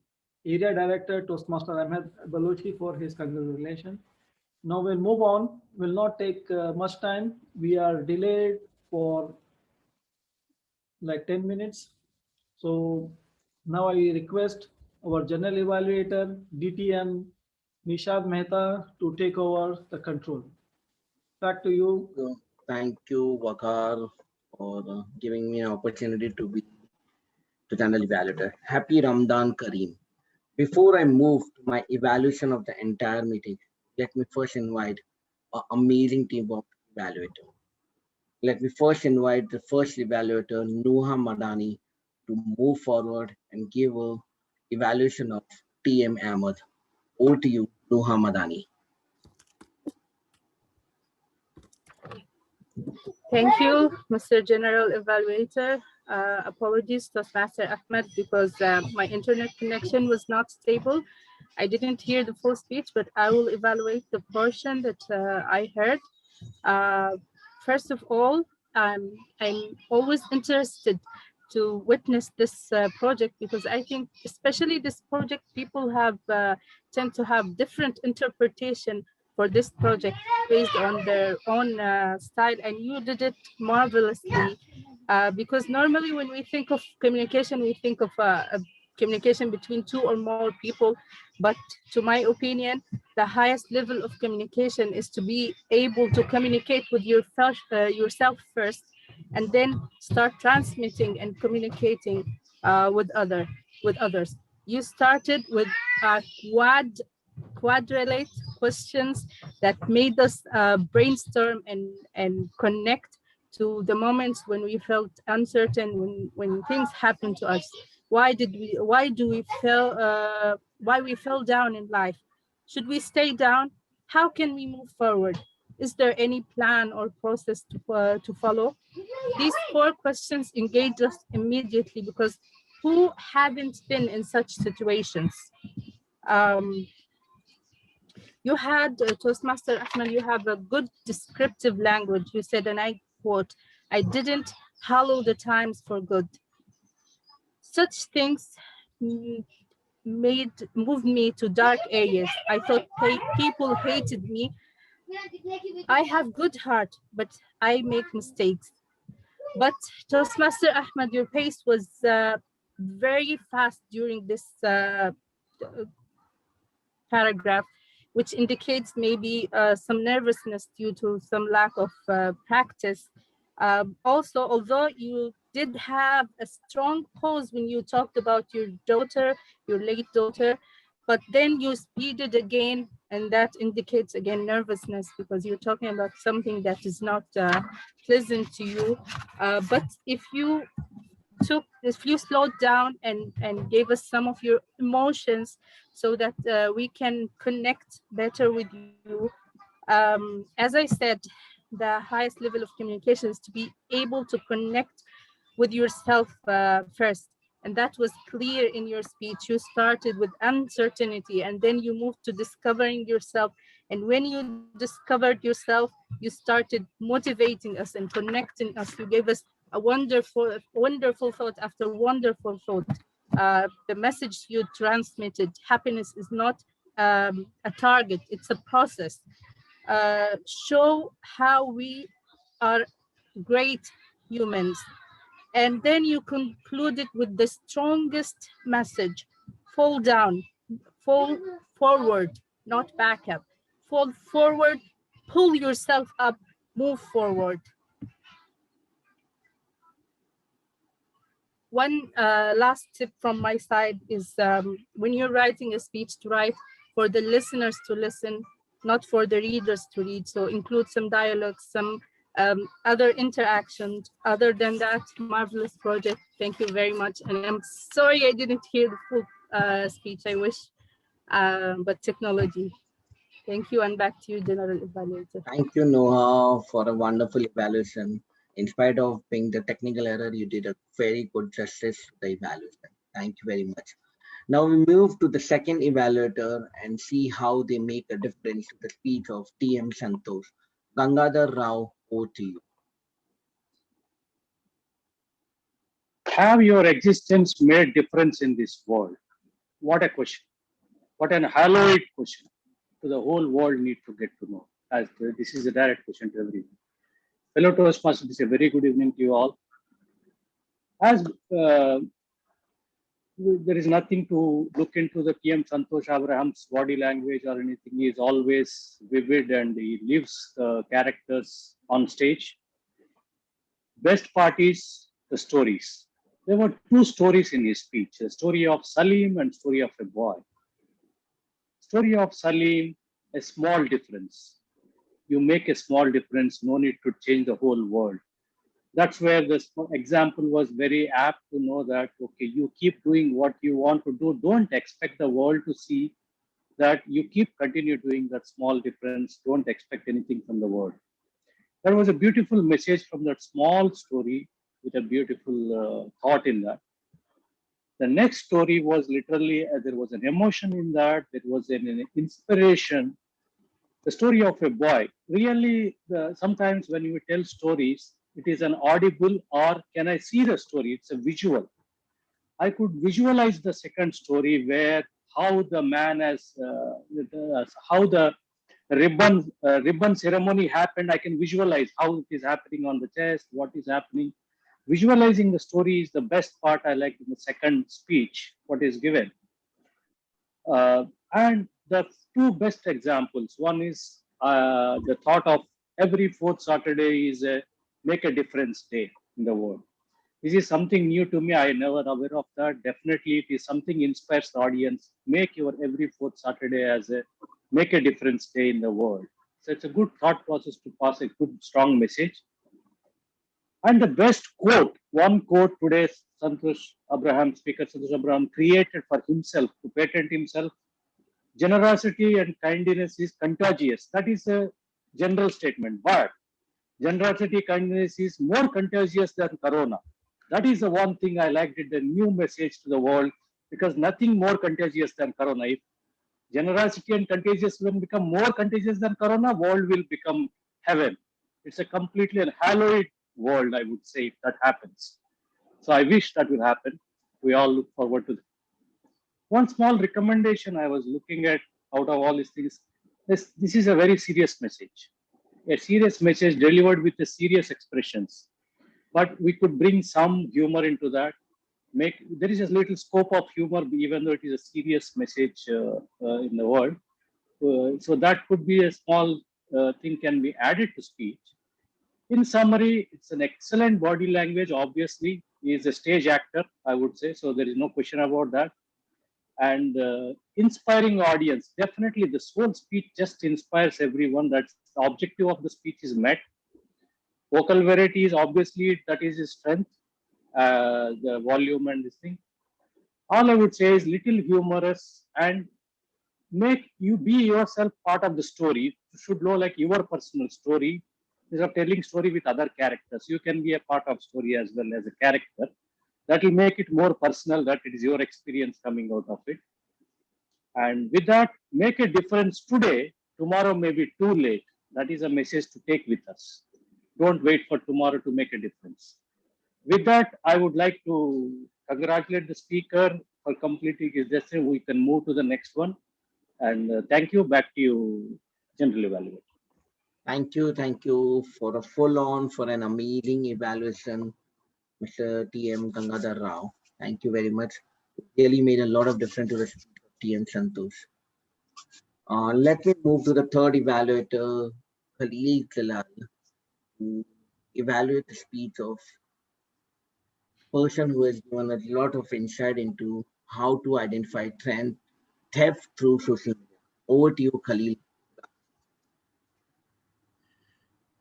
Area Director, Toastmaster Ahmed Baluchi, for his congratulations. Now we'll move on. Will not take much time. We are delayed for like 10 minutes. So now I request our General Evaluator, DTM Nishad Mehta, to take over the control. Back to you.
Thank you, Waqar, for giving me an opportunity to be the General Evaluator. Happy Ramadan Kareem. Before I move to my evaluation of the entire meeting, let me first invite an amazing team of evaluators. Let me first invite the first evaluator, Nuha Madani, to move forward and give an evaluation of TM Ahmed. Over to you, Nuha Madani.
Thank you, Mr. General Evaluator. Apologies, Toastmaster Ahmed, because my internet connection was not stable. I didn't hear the full speech, but I will evaluate the portion that I heard. First of all, I'm always interested to witness this project, because I think especially this project, people have tend to have different interpretation for this project based on their own style, and you did it marvelously. Because normally when we think of communication, we think of communication between two or more people, but to my opinion, the highest level of communication is to be able to communicate with yourself first, and then start transmitting and communicating with others. You started with quadrilate questions that made us brainstorm and connect to the moments when we felt uncertain, when things happened to us. Why we fell down in life? Should we stay down? How can we move forward? Is there any plan or process to follow? These 4 questions engage us immediately, because who haven't been in such situations? You had, Toastmaster Ahmed, you have a good descriptive language. You said, and I quote, "I didn't hallow the times for good." Such things moved me to dark areas. I thought people hated me. I have good heart, but I make mistakes. But Toastmaster Ahmed, your pace was very fast during this paragraph, which indicates maybe some nervousness due to some lack of practice. Also, although you did have a strong pause when you talked about your daughter, your late daughter, but then you speeded again, and that indicates again nervousness, because you're talking about something that is not pleasant to you. But if you slowed down and gave us some of your emotions so that we can connect better with you. As I said, the highest level of communication is to be able to connect with yourself first. And that was clear in your speech. You started with uncertainty, and then you moved to discovering yourself. And when you discovered yourself, you started motivating us and connecting us. You gave us a wonderful thought after wonderful thought. The message you transmitted, happiness is not a target, it's a process. Show how we are great humans. And then you concluded with the strongest message: fall down, fall forward, not back up. Fall forward, pull yourself up, move forward. One last tip from my side is when you're writing a speech, to write for the listeners to listen, not for the readers to read. So include some dialogues, some other interactions. Other than that, marvelous project. Thank you very much. And I'm sorry I didn't hear the full speech. I wish, but technology. Thank you, and back to you, General Evaluator.
Thank you, Noah, for a wonderful evaluation. In spite of being the technical error, you did a very good justice to the evaluation. Thank you very much. Now we move to the second evaluator and see how they make a difference to the speech of TM Santosh. Gangadhar Rao, over to you.
Have your existence made difference in this world? What a question. What an hallowed question to the whole world need to get to know. As this is a direct question to everyone. Fellow Toastmasters, it's a very good evening to you all. As there is nothing to look into the TM Santosh Abraham's body language or anything. He is always vivid and he lives characters on stage. Best part is the stories. There were 2 stories in his speech: the story of Salim and story of a boy. Story of Salim, a small difference. You make a small difference, no need to change the whole world. That's where the example was very apt to know that, okay, you keep doing what you want to do. Don't expect the world to see that you continue doing that small difference. Don't expect anything from the world. There was a beautiful message from that small story with a beautiful thought in that. The next story was literally, there was an emotion in that. There was an inspiration. The story of a boy. Really, sometimes when you tell stories, it is an audible, or can I see the story? It's a visual. I could visualize the second story where how the man has, how the ribbon ceremony happened. I can visualize how it is happening on the chest, what is happening. visualizing the story is the best part I like in the second speech, what is given. And the two best examples, one is the thought of every fourth Saturday is a make a difference day in the world. This is something new to me. I never aware of that. Definitely, it is something inspires the audience. Make your every fourth Saturday as a make a difference day in the world. So it's a good thought process to pass a good, strong message. And the best quote, one quote today, Santosh Abraham, Speaker Santosh Abraham created for himself to patent himself. Generosity and kindness is contagious. That is a general statement, but generosity, kindness is more contagious than corona. That is the one thing I liked it, the new message to the world, because nothing more contagious than corona. If generosity and contagious will become more contagious than corona, world will become heaven. It's a completely hallowed world, I would say, if that happens. So I wish that will happen. We all look forward to that. One small recommendation I was looking at out of all these things, this is a very serious message. A serious message delivered with the serious expressions. But we could bring some humor into that. There is a little scope of humor, even though it is a serious message in the world. So that could be a small thing can be added to speech. In summary, it's an excellent body language. Obviously, he is a stage actor, I would say. So there is no question about that. And inspiring audience. Definitely, this whole speech just inspires everyone. That's the objective of the speech is met. Vocal variety is obviously that is his strength, the volume and this thing. All I would say is little humorous and make you be yourself part of the story. You should know like your personal story. Instead of telling story with other characters, you can be a part of story as well as a character. That will make it more personal, that it is your experience coming out of it. And with that, make a difference today. Tomorrow may be too late. That is a message to take with us. Don't wait for tomorrow to make a difference. With that, I would like to congratulate the speaker for completing his lesson. We can move to the next one. And thank you. Back to you, General Evaluator.
Thank you for a full-on, for an amazing evaluation, Mr. TM Gangadhar Rao. Thank you very much. Really made a lot of difference to the speech of TM Santosh. Let me move to the third evaluator, Khalil Talal, to evaluate the speech of person who has given a lot of insight into how to identify theft through social media. Over to you, Khalil.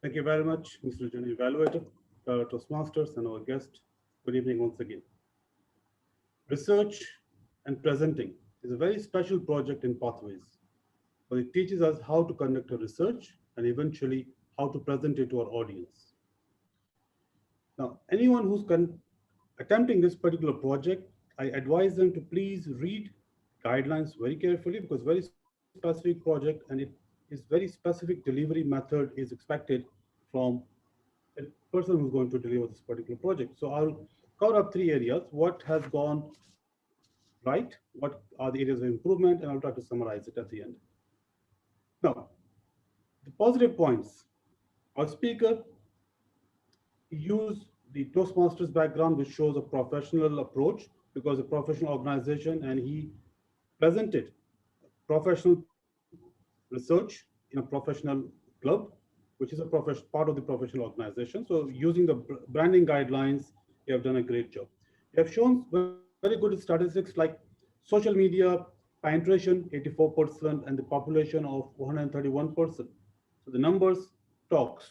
Thank you very much, Mr. General Evaluator, Toastmasters, and our guest. Good evening once again. Research and presenting is a very special project in Pathways, but it teaches us how to conduct a research and eventually how to present it to our audience. Now, anyone who's attempting this particular project, I advise them to please read guidelines very carefully because very specific project and it is very specific delivery method is expected from a person who's going to deliver this particular project. So I'll cover up three areas: what has gone right, what are the areas of improvement, and I'll try to summarize it at the end. Now, the positive points. Our speaker used the Toastmasters background, which shows a professional approach because a professional organization, and he presented professional research in a professional club, which is a part of the professional organization. So using the branding guidelines, you have done a great job. You have shown very good statistics like social media penetration 84% and the population of 131%. So the numbers talks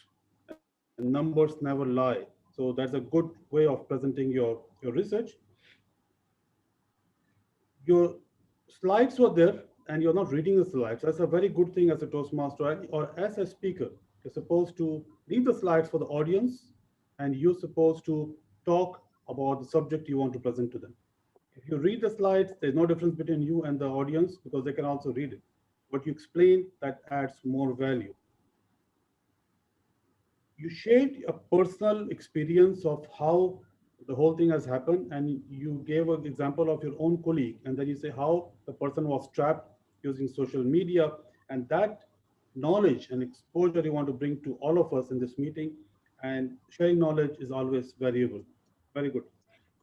and numbers never lie. So that's a good way of presenting your research. Your slides were there and you're not reading the slides. That's a very good thing as a Toastmaster or as a speaker. You're supposed to leave the slides for the audience and you're supposed to talk about the subject you want to present to them. If you read the slides, there's no difference between you and the audience because they can also read it. What you explain, that adds more value. You shared a personal experience of how the whole thing has happened, and you gave an example of your own colleague, and then you say how the person was trapped using social media, and that knowledge and exposure you want to bring to all of us in this meeting, and sharing knowledge is always valuable. Very good.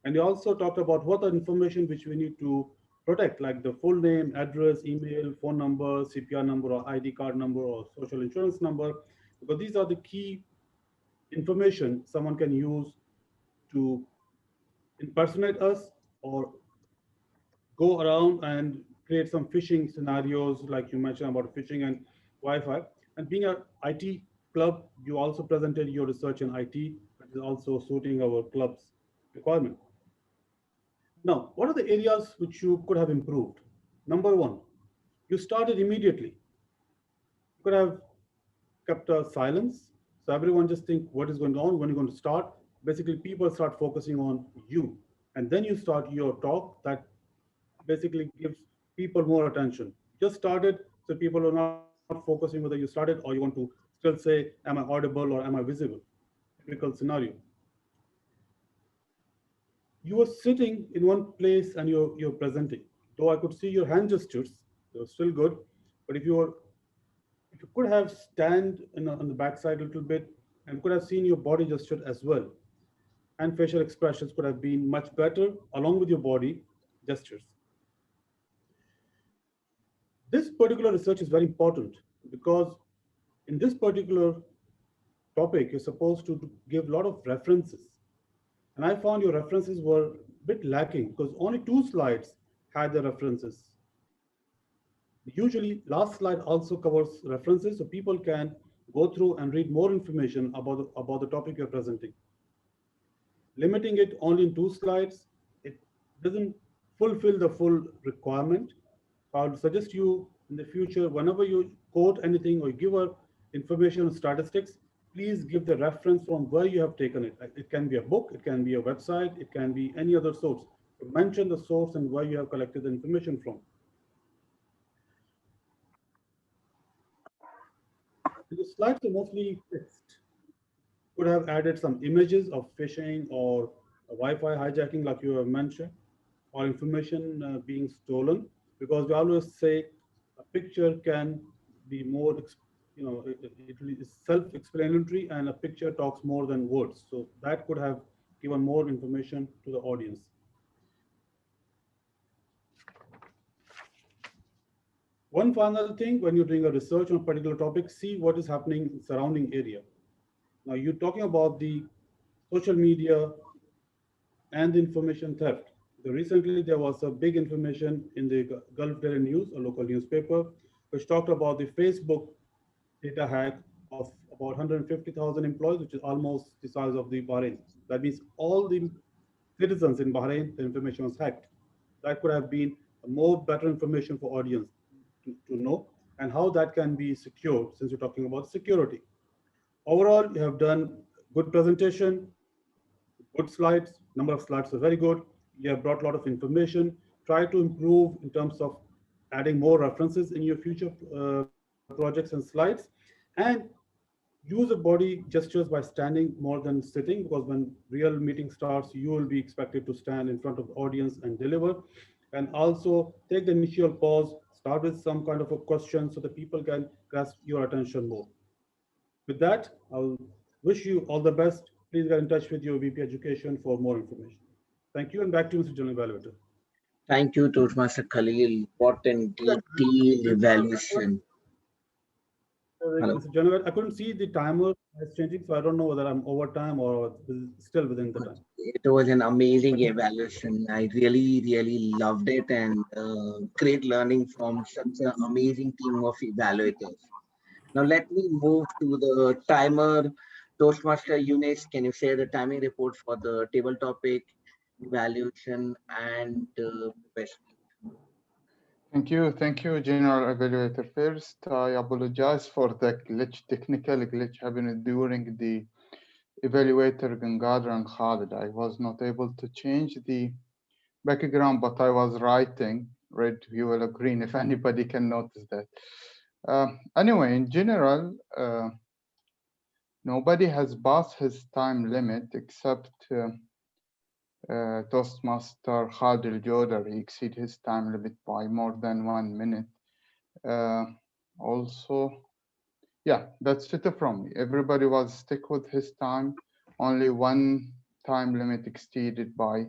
And you also talked about what are information which we need to protect, like the full name, address, email, phone number, CPR number, or ID card number, or social insurance number, because these are the key information someone can use to impersonate us or go around and create some phishing scenarios, like you mentioned about phishing and Wi-Fi. And being an IT club, you also presented your research in IT, which is also suiting our club's requirement. Now, what are the areas which you could have improved? Number one, you started immediately. You could have kept a silence. So everyone just think what is going on, when you're going to start. Basically, people start focusing on you. And then you start your talk that basically gives people more attention. Just started, so people are not focusing whether you started or you want to still say, am I audible or am I visible? Typical scenario. You were sitting in one place and you're presenting. Though I could see your hand gestures, they were still good. But if you could have stand on the backside a little bit and could have seen your body gesture as well, and facial expressions could have been much better along with your body gestures. This particular research is very important because in this particular topic, you're supposed to give a lot of references. And I found your references were a bit lacking because only 2 slides had the references. Usually, last slide also covers references so people can go through and read more information about the topic you're presenting. Limiting it only in 2 slides, it doesn't fulfill the full requirement. I would suggest you in the future, whenever you quote anything or give a information on statistics, please give the reference from where you have taken it. It can be a book, it can be a website, it can be any other source. Mention the source and where you have collected the information from. The slides are mostly fixed. Could have added some images of phishing or Wi-Fi hijacking, like you have mentioned, or information being stolen. Because we always say a picture can be more, it is self-explanatory, and a picture talks more than words. So that could have given more information to the audience. One final thing, when you're doing a research on a particular topic, see what is happening in the surrounding area. Now, you're talking about the social media and the information theft. Recently, there was a big information in the Gulf Daily News, a local newspaper, which talked about the Facebook data hack of about 150,000 employees, which is almost the size of the Bahrain. That means all the citizens in Bahrain, the information was hacked. That could have been more better information for audience to know, and how that can be secured, since you're talking about security. Overall, you have done good presentation, good slides, number of slides are very good. You have brought a lot of information. Try to improve in terms of adding more references in your future projects and slides, and use the body gestures by standing more than sitting, because when real meeting starts, you will be expected to stand in front of the audience and deliver. And also take the initial pause, start with some kind of a question so that people can grasp your attention more. With that, I'll wish you all the best. Please get in touch with your VP Education for more information. Thank you, and back to you, Mr. General Evaluator.
Thank you, Toastmaster Khalil. Important detailed evaluation. Hello.
Mr. General, I couldn't see the timer is changing, so I don't know whether I'm over time or still within the time.
It was an amazing evaluation. I really loved it, and great learning from such an amazing team of evaluators. Now let me move to the timer. Toastmaster Eunice, can you share the timing report for the table topic, evaluation, and best?
Thank you, General Evaluator. First, I apologize for the technical glitch happened during the Evaluator Gangadhar and Khalid. I was not able to change the background, but I was writing red, yellow, green, if anybody can notice that. Anyway, in general, nobody has passed his time limit except Toastmaster Khalid al-Jodar. He exceeded his time limit by more than 1 minute. Also, yeah, that's it from me. Everybody was stick with his time. Only one time limit exceeded by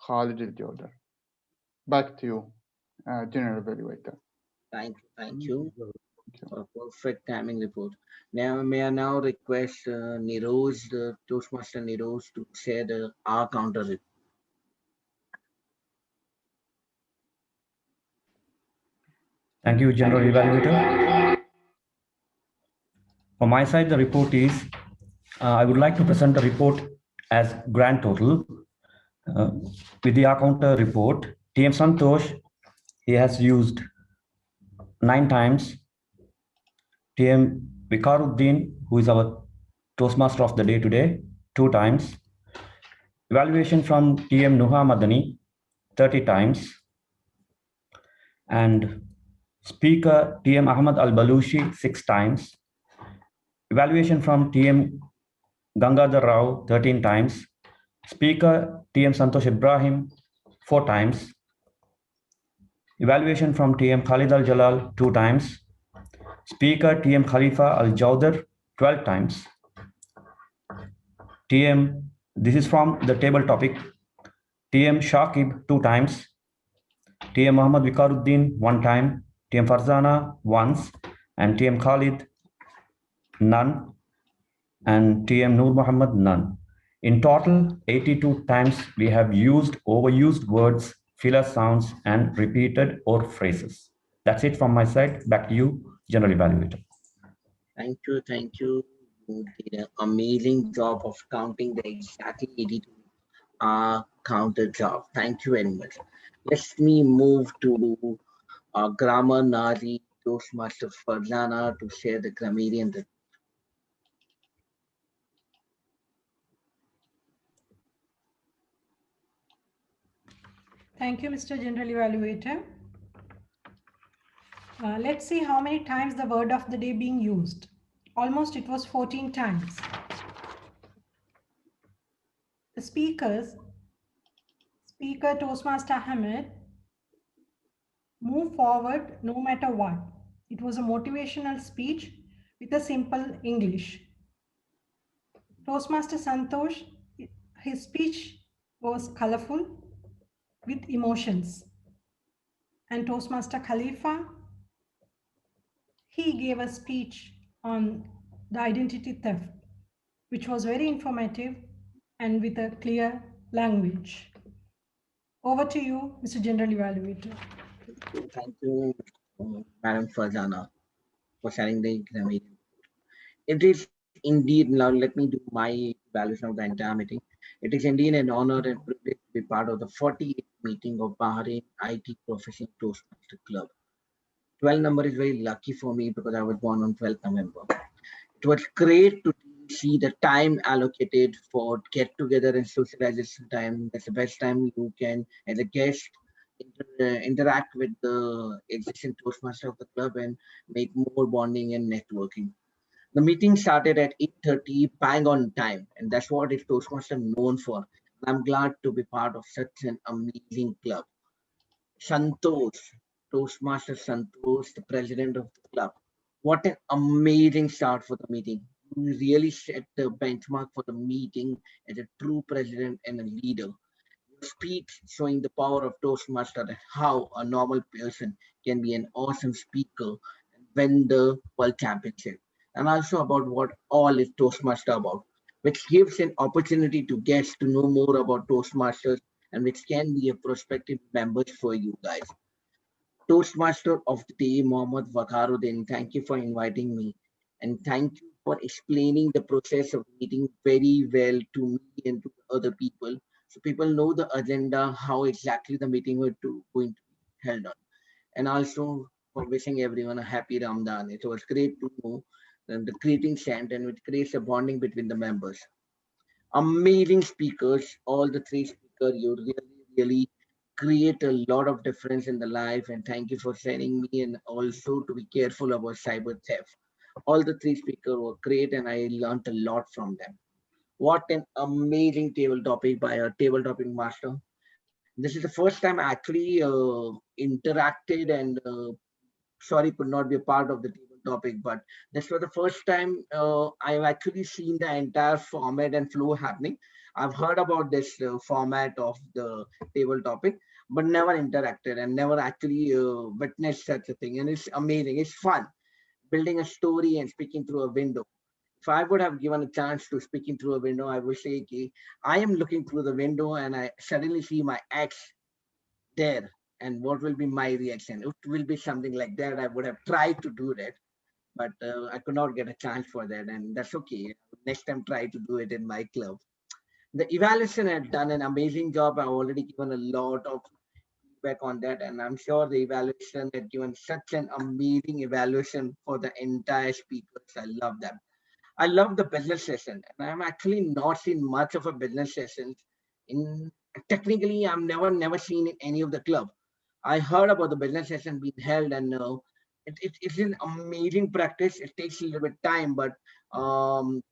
Khalid al-Jawdar. Back to you, General Evaluator.
Thank you for a perfect timing report. Now, may I now request Niroj, the Toastmaster Niroj, to share the R counter report.
Thank you, General Evaluator. For my side, the report is, I would like to present the report as grand total. With the counter report, TM Santosh, he has used 9 times. TM Viqaruddin, who is our Toastmaster of the day today, 2 times. Evaluation from TM Madani, 30 times. And speaker TM Ahmad Al-Balushi, 6 times. Evaluation from TM Gangadhar Rao, 13 times. Speaker TM Santosh Ibrahim, 4 times. Evaluation from TM Khalid Al-Jalal, 2 times. Speaker TM Khalifa Al-Jawdar, 12 times. TM, this is from the table topic, TM Shakib, 2 times. TM Muhammad Viqaruddin, 1 time. TM Farzana, once. And TM Khalid, none. And TM Nur Muhammad, none. In total, 82 times we have overused words, filler sounds, and repeated or phrases. That's it from my side. Back to you, General Evaluator.
Thank you. You did an amazing job of counting the exactly 82 counter job. Thank you very much. Let me move to Grammar Nari Toastmaster Farzana to share the Grammarian.
Thank you, Mr. General Evaluator. Let's see how many times the word of the day being used. Almost it was 14 times. The speaker Toastmaster Ahmed, move forward no matter what. It was a motivational speech with a simple English. Toastmaster Santosh, his speech was colorful with emotions. And Toastmaster Khalifa, he gave a speech on the identity theft, which was very informative and with a clear language. Over to you, Mr. General Evaluator.
Thank you, Madam Farzana, for sharing the Grammarian. It is indeed, now let me do my evaluation of the entire meeting. It is indeed an honor and privilege to be part of the 48th meeting of Bahrain IT Professionals Toastmaster Club. 12 number is very lucky for me because I was born on 12th November. It was great to see the time allocated for get together and socialization time. That's the best time you can, as a guest, interact with the existing Toastmaster of the club and make more bonding and networking. The meeting started at 8:30, bang on time, and that's what is Toastmaster known for. I'm glad to be part of such an amazing club. Santosh, Toastmaster Santosh, the president of the club. What an amazing start for the meeting. You really set the benchmark for the meeting as a true president and a leader. Your speech showing the power of Toastmaster and how a normal person can be an awesome speaker and win the World Championship. And also about what all is Toastmaster about, which gives an opportunity to guests to know more about Toastmasters and which can be a prospective members for you guys. Toastmaster of the day, Mohammed Viqaruddin, thank you for inviting me. And thank you for explaining the process of meeting very well to me and to other people. So people know the agenda, how exactly the meeting going to be held on. And also for wishing everyone a happy Ramadan. It was great to know the greeting sent and it creates a bonding between the members. Amazing speakers, all the 3 speakers, you really create a lot of difference in the life, and thank you for sharing me and also to be careful about cyber theft. All the 3 speakers were great and I learned a lot from them. What an amazing table topic by a table topic master. This is the first time I actually interacted and sorry could not be a part of the table topic, but this was the first time I've actually seen the entire format and flow happening. I've heard about this format of the table topic, but never interacted and never actually witnessed such a thing. And it's amazing. It's fun building a story and speaking through a window. If I would have given a chance to speaking through a window, I would say, okay, I am looking through the window and I suddenly see my ex there. And what will be my reaction? It will be something like that. I would have tried to do that, but I could not get a chance for that. And that's okay. Next time, try to do it in my club. The evaluation had done an amazing job. I've already given a lot of feedback on that. And I'm sure the evaluation had given such an amazing evaluation for the entire speakers. I love them. I love the business session, and I'm actually not seen much of a business session. In technically, I've never seen in any of the club. I heard about the business session being held, and it's an amazing practice. It takes a little bit time, but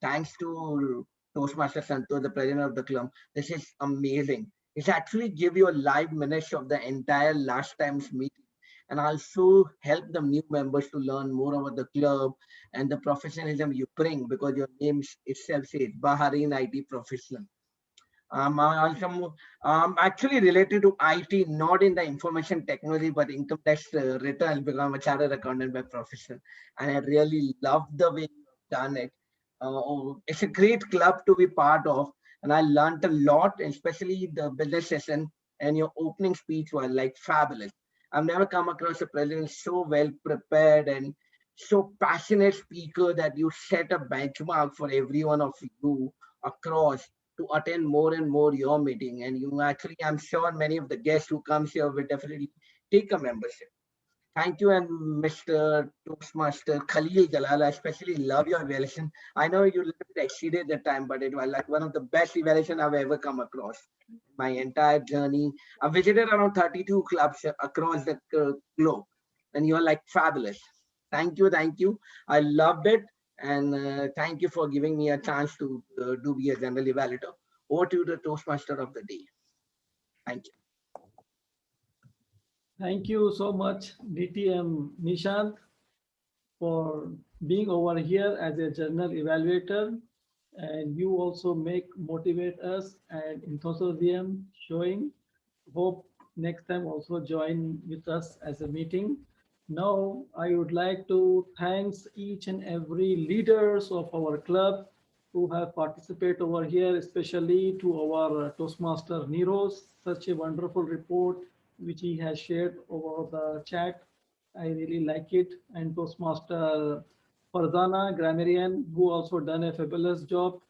thanks to Toastmaster Santosh, the president of the club, this is amazing. It's actually give you a live minutes of the entire last time's meeting, and also help the new members to learn more about the club and the professionalism you bring, because your name itself says Bahrain IT Professional. I'm actually related to IT, not in the information technology, but income tax return, because I'm a chartered accountant by profession. And I really love the way you've done it. It's a great club to be part of. And I learned a lot, especially the business session and your opening speech were like fabulous. I've never come across a president so well prepared and so passionate speaker that you set a benchmark for every one of you across to attend more and more your meeting. And you actually, I'm sure many of the guests who comes here will definitely take a membership. Thank you, and Mr. Toastmaster Khalil Jalal. I especially love your evaluation. I know you little bit exceeded the time, but it was like one of the best evaluation I've ever come across in my entire journey. I visited around 32 clubs across the globe, and you're like fabulous. Thank you, thank you. I loved it, and thank you for giving me a chance to do be a general evaluator. Over to the Toastmaster of the day. Thank you.
Thank you so much, DTM Nishant, for being over here as a journal evaluator. And you also motivate us and enthusiasm showing. Hope next time also join with us as a meeting. Now I would like to thank each and every leaders of our club who have participated over here, especially to our Toastmaster Neros, such a wonderful report which he has shared over the chat. I really like it. And Toastmaster Farzana, Grammarian, who also done a fabulous job.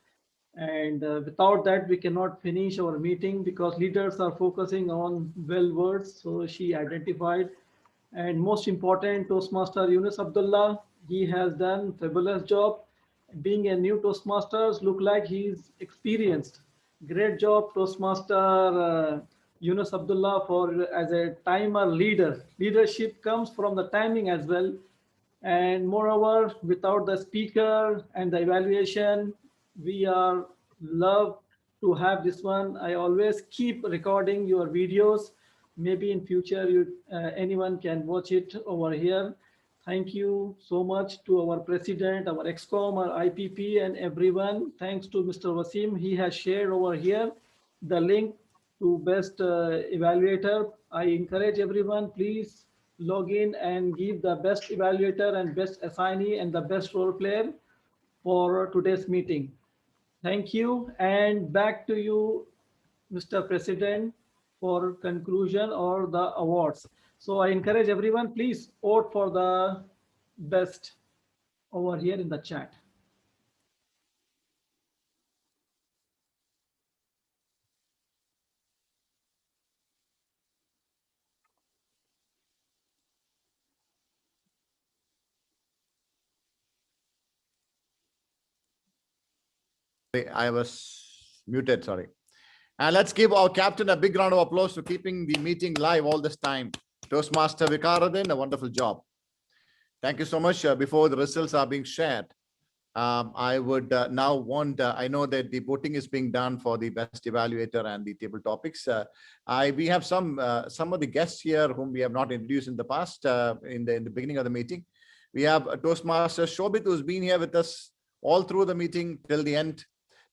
And without that, we cannot finish our meeting because leaders are focusing on well words. So she identified. And most important, Toastmaster Yunus Abdullah, he has done fabulous job. Being a new Toastmasters, look like he's experienced. Great job, Toastmaster Yunus Abdullah, for as a timer leader. Leadership comes from the timing as well. And moreover, without the speaker and the evaluation, we are love to have this one. I always keep recording your videos. Maybe in future, anyone can watch it over here. Thank you so much to our president, our ExCom, our IPP, and everyone. Thanks to Mr. Waseem. He has shared over here the link to best evaluator. I encourage everyone, please log in and give the best evaluator and best assignee and the best role player for today's meeting. Thank you, and back to you, Mr. President, for conclusion or the awards. So I encourage everyone, please vote for the best over here in the chat.
I was muted, sorry. And let's give our captain a big round of applause for keeping the meeting live all this time. Toastmaster Viqaruddin, a wonderful job. Thank you so much. Before the results are being shared, I would now want, I know that the voting is being done for the best evaluator and the table topics. We have some of the guests here whom we have not introduced in the past, in the beginning of the meeting. We have Toastmaster Shobit, who's been here with us all through the meeting till the end.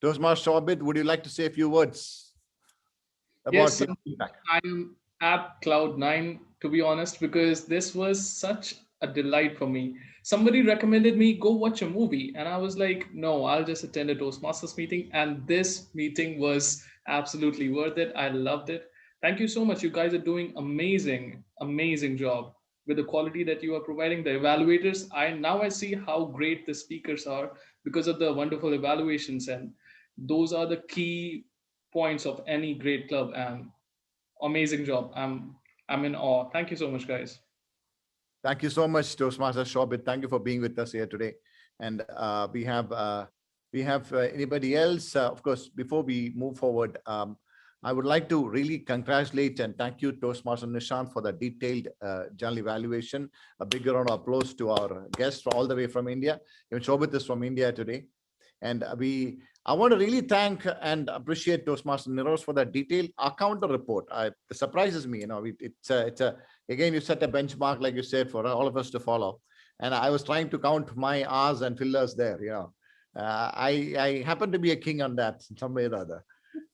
Toastmaster Shobit, would you like to say a few words about
Yes,
your feedback?
I am at cloud nine, to be honest, because this was such a delight for me. Somebody recommended me go watch a movie, and I was like, no, I'll just attend a Toastmasters meeting. And this meeting was absolutely worth it. I loved it. Thank you so much. You guys are doing amazing job with the quality that you are providing. The evaluators, I see how great the speakers are because of the wonderful evaluations, and those are the key points of any great club. And amazing job. I'm in awe. Thank you so much, guys.
Thank you so much, Toastmaster Shobit. Thank you for being with us here today. And we have anybody else? Of course, before we move forward, I would like to really congratulate and thank you, Toastmaster Nishant, for the detailed journal evaluation. A big round of applause to our guests all the way from India. Even Shobit is from India today. And I want to really thank and appreciate Toastmaster Niroz for that detailed counter report. It surprises me, again, you set a benchmark, like you said, for all of us to follow. And I was trying to count my R's and fillers there, I happen to be a king on that in some way or other.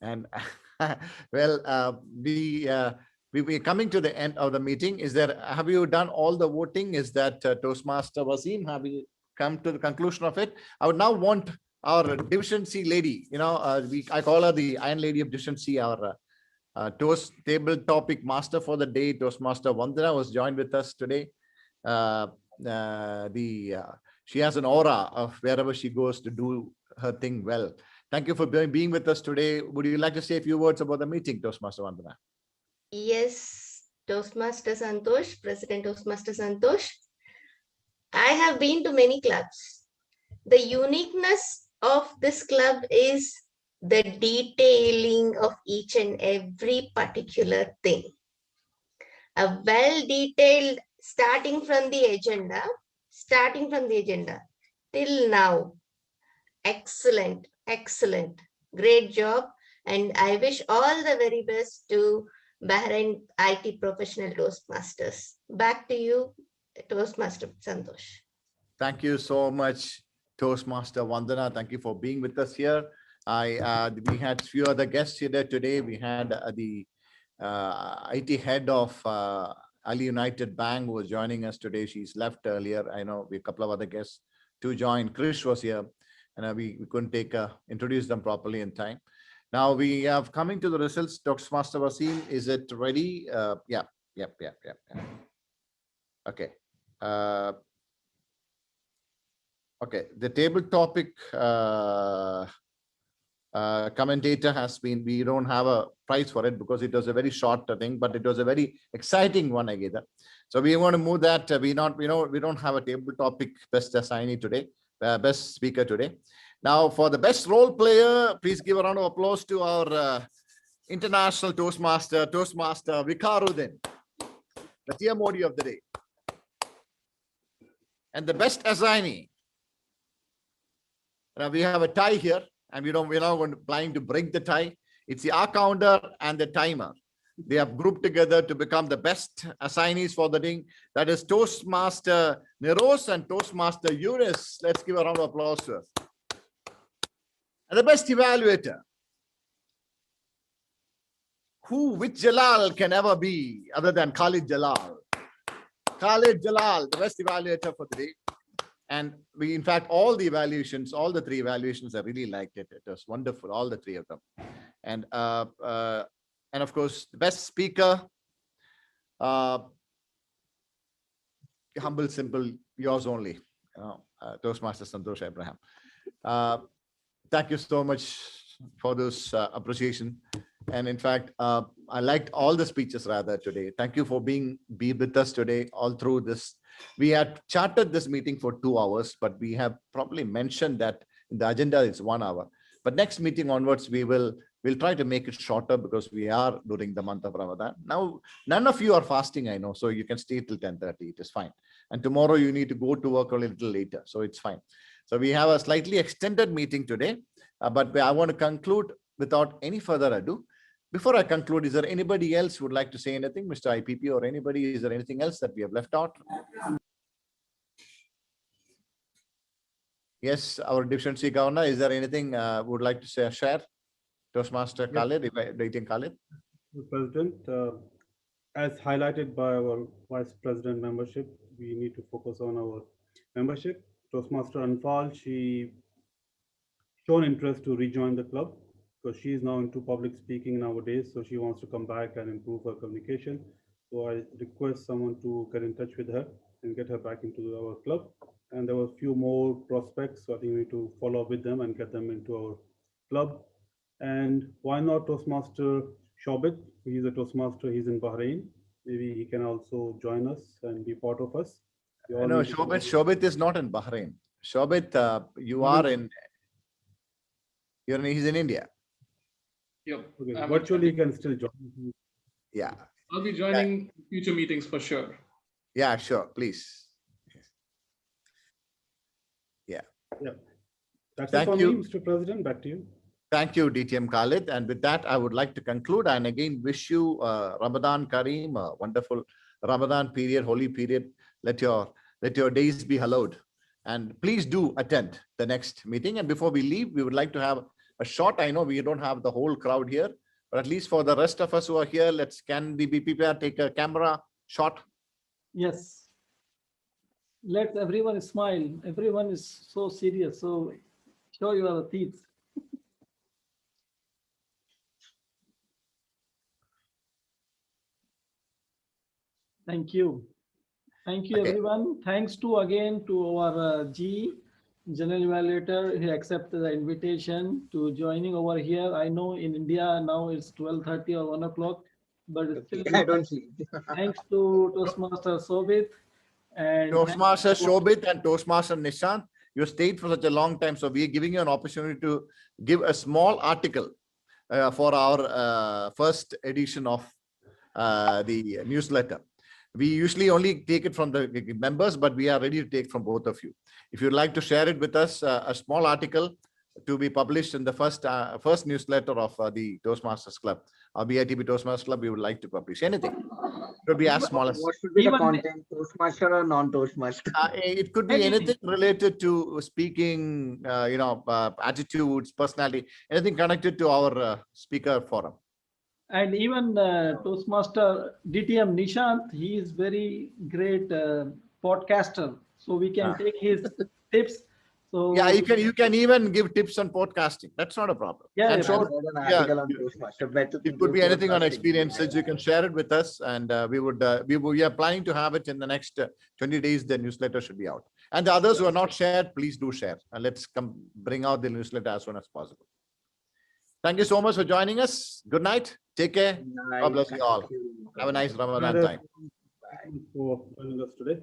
And well, we're coming to the end of the meeting. Have you done all the voting? Is that Toastmaster Waseem? Have you come to the conclusion of it? I would now want our Division C lady, I call her the Iron Lady of Division C, our Toast Table Topic Master for the day. Toastmaster Vandana was joined with us today. She has an aura of wherever she goes to do her thing well. Thank you for being with us today. Would you like to say a few words about the meeting, Toastmaster Vandana?
Yes, Toastmaster Santosh, President Toastmaster Santosh. I have been to many clubs. The uniqueness of this club is the detailing of each and every particular thing. A well-detailed, starting from the agenda till now. Excellent, great job. And I wish all the very best to Bahrain IT Professional Toastmasters. Back to you, Toastmaster Santosh.
Thank you so much, Toastmaster Vandana. Thank you for being with us here. We had a few other guests here today. We had the IT head of Ali United Bank who was joining us today. She's left earlier. I know we a couple of other guests to join. Krish was here, and we couldn't introduce them properly in time. Now we have coming to the results. Toastmaster Waseem, is it ready? Yeah. Okay. Okay, the table topic commentator has been, we don't have a prize for it because it was a very short thing, but it was a very exciting one, I guess. So we want to move that. We don't have a table topic best assignee today, best speaker today. Now for the best role player, please give a round of applause to our international Toastmaster Viqaruddin, the TMOD of the day. And the best assignee. Now we have a tie here, and we're not planning to break the tie. It's the R counter and the timer. They have grouped together to become the best assignees for the thing. That is Toastmaster Niroz and Toastmaster Yunus. Let's give a round of applause to us. And the best evaluator. Which Jalal can ever be other than Khalid Jalal? Khalid Jalal, the best evaluator for the day. And we, in fact, all the three evaluations, I really liked it. It was wonderful, all the three of them. And of course, the best speaker, humble, simple, yours only, Toastmaster Santosh Abraham. Thank you so much for this appreciation. And in fact, I liked all the speeches rather today. Thank you for being with us today all through this. We had charted this meeting for 2 hours, but we have probably mentioned that in the agenda is 1 hour. But next meeting onwards, we'll try to make it shorter because we are during the month of Ramadan. Now, none of you are fasting, I know, so you can stay till 10:30. It is fine. And tomorrow you need to go to work a little later, so it's fine. So we have a slightly extended meeting today, but I want to conclude without any further ado. Before I conclude, is there anybody else who would like to say anything, Mr. IPP or anybody? Is there anything else that we have left out? Yes, our Division C Governor, is there anything would like to share? Toastmaster Khalid, Evaluating Khalid.
President, as highlighted by our Vice President membership, we need to focus on our membership. Toastmaster Anfal, she shown interest to rejoin the club because she is now into public speaking nowadays. So she wants to come back and improve her communication. So I request someone to get in touch with her and get her back into our club. And there were a few more prospects. So I think we need to follow up with them and get them into our club. And why not Toastmaster Shobit? He's a Toastmaster. He's in Bahrain. Maybe he can also join us and be part of us.
No, Shobit is not in Bahrain. Shobit, you are in. He's in India.
Yep.
Okay. Virtually, you can still join.
Yeah.
I'll be joining future meetings for sure.
Yeah, sure. Please. Yeah.
Yeah. That's
Thank
it for
you,
me, Mr. President. Back to you.
Thank you, DTM Khalid. And with that, I would like to conclude and again wish you Ramadan Kareem, a wonderful Ramadan period, holy period. Let your days be hallowed. And please do attend the next meeting. And before we leave, we would like to have a short, I know we don't have the whole crowd here, but at least for the rest of us who are here, can the VPPR take a camera shot?
Yes. Let everyone smile. Everyone is so serious. So show your teeth. Thank you. Thank you, everyone. Thanks again to our General Evaluator. He accepted the invitation to joining over here. I know in India now it's 12:30 or 1 o'clock, but still
I don't see.
Thanks to Toastmaster Sobit and
Toastmaster Shobit and Toastmaster Nishant. You stayed for such a long time, so we are giving you an opportunity to give a small article for our first edition of the newsletter. We usually only take it from the members, but we are ready to take from both of you. If you'd like to share it with us, a small article to be published in the first newsletter of the Toastmasters Club, or BITP Toastmasters Club, we would like to publish anything. It could be as small as.
What should be the content, Toastmaster or non-Toastmaster?
It could be anything related to speaking, attitudes, personality, anything connected to our speaker forum.
And even Toastmaster DTM Nishant, he is very great podcaster. So we can take his tips. So
yeah, you can even give tips on podcasting. That's not a problem.
Yeah,
and so,
it
could be anything on experiences. You can share it with us, and we are planning to have it in the next 20 days. The newsletter should be out. And the others who are not shared, please do share. And let's bring out the newsletter as soon as possible. Thank you so much for joining us. Good night. Take care. God bless you all. Have a nice Ramadan time.
For joining us today.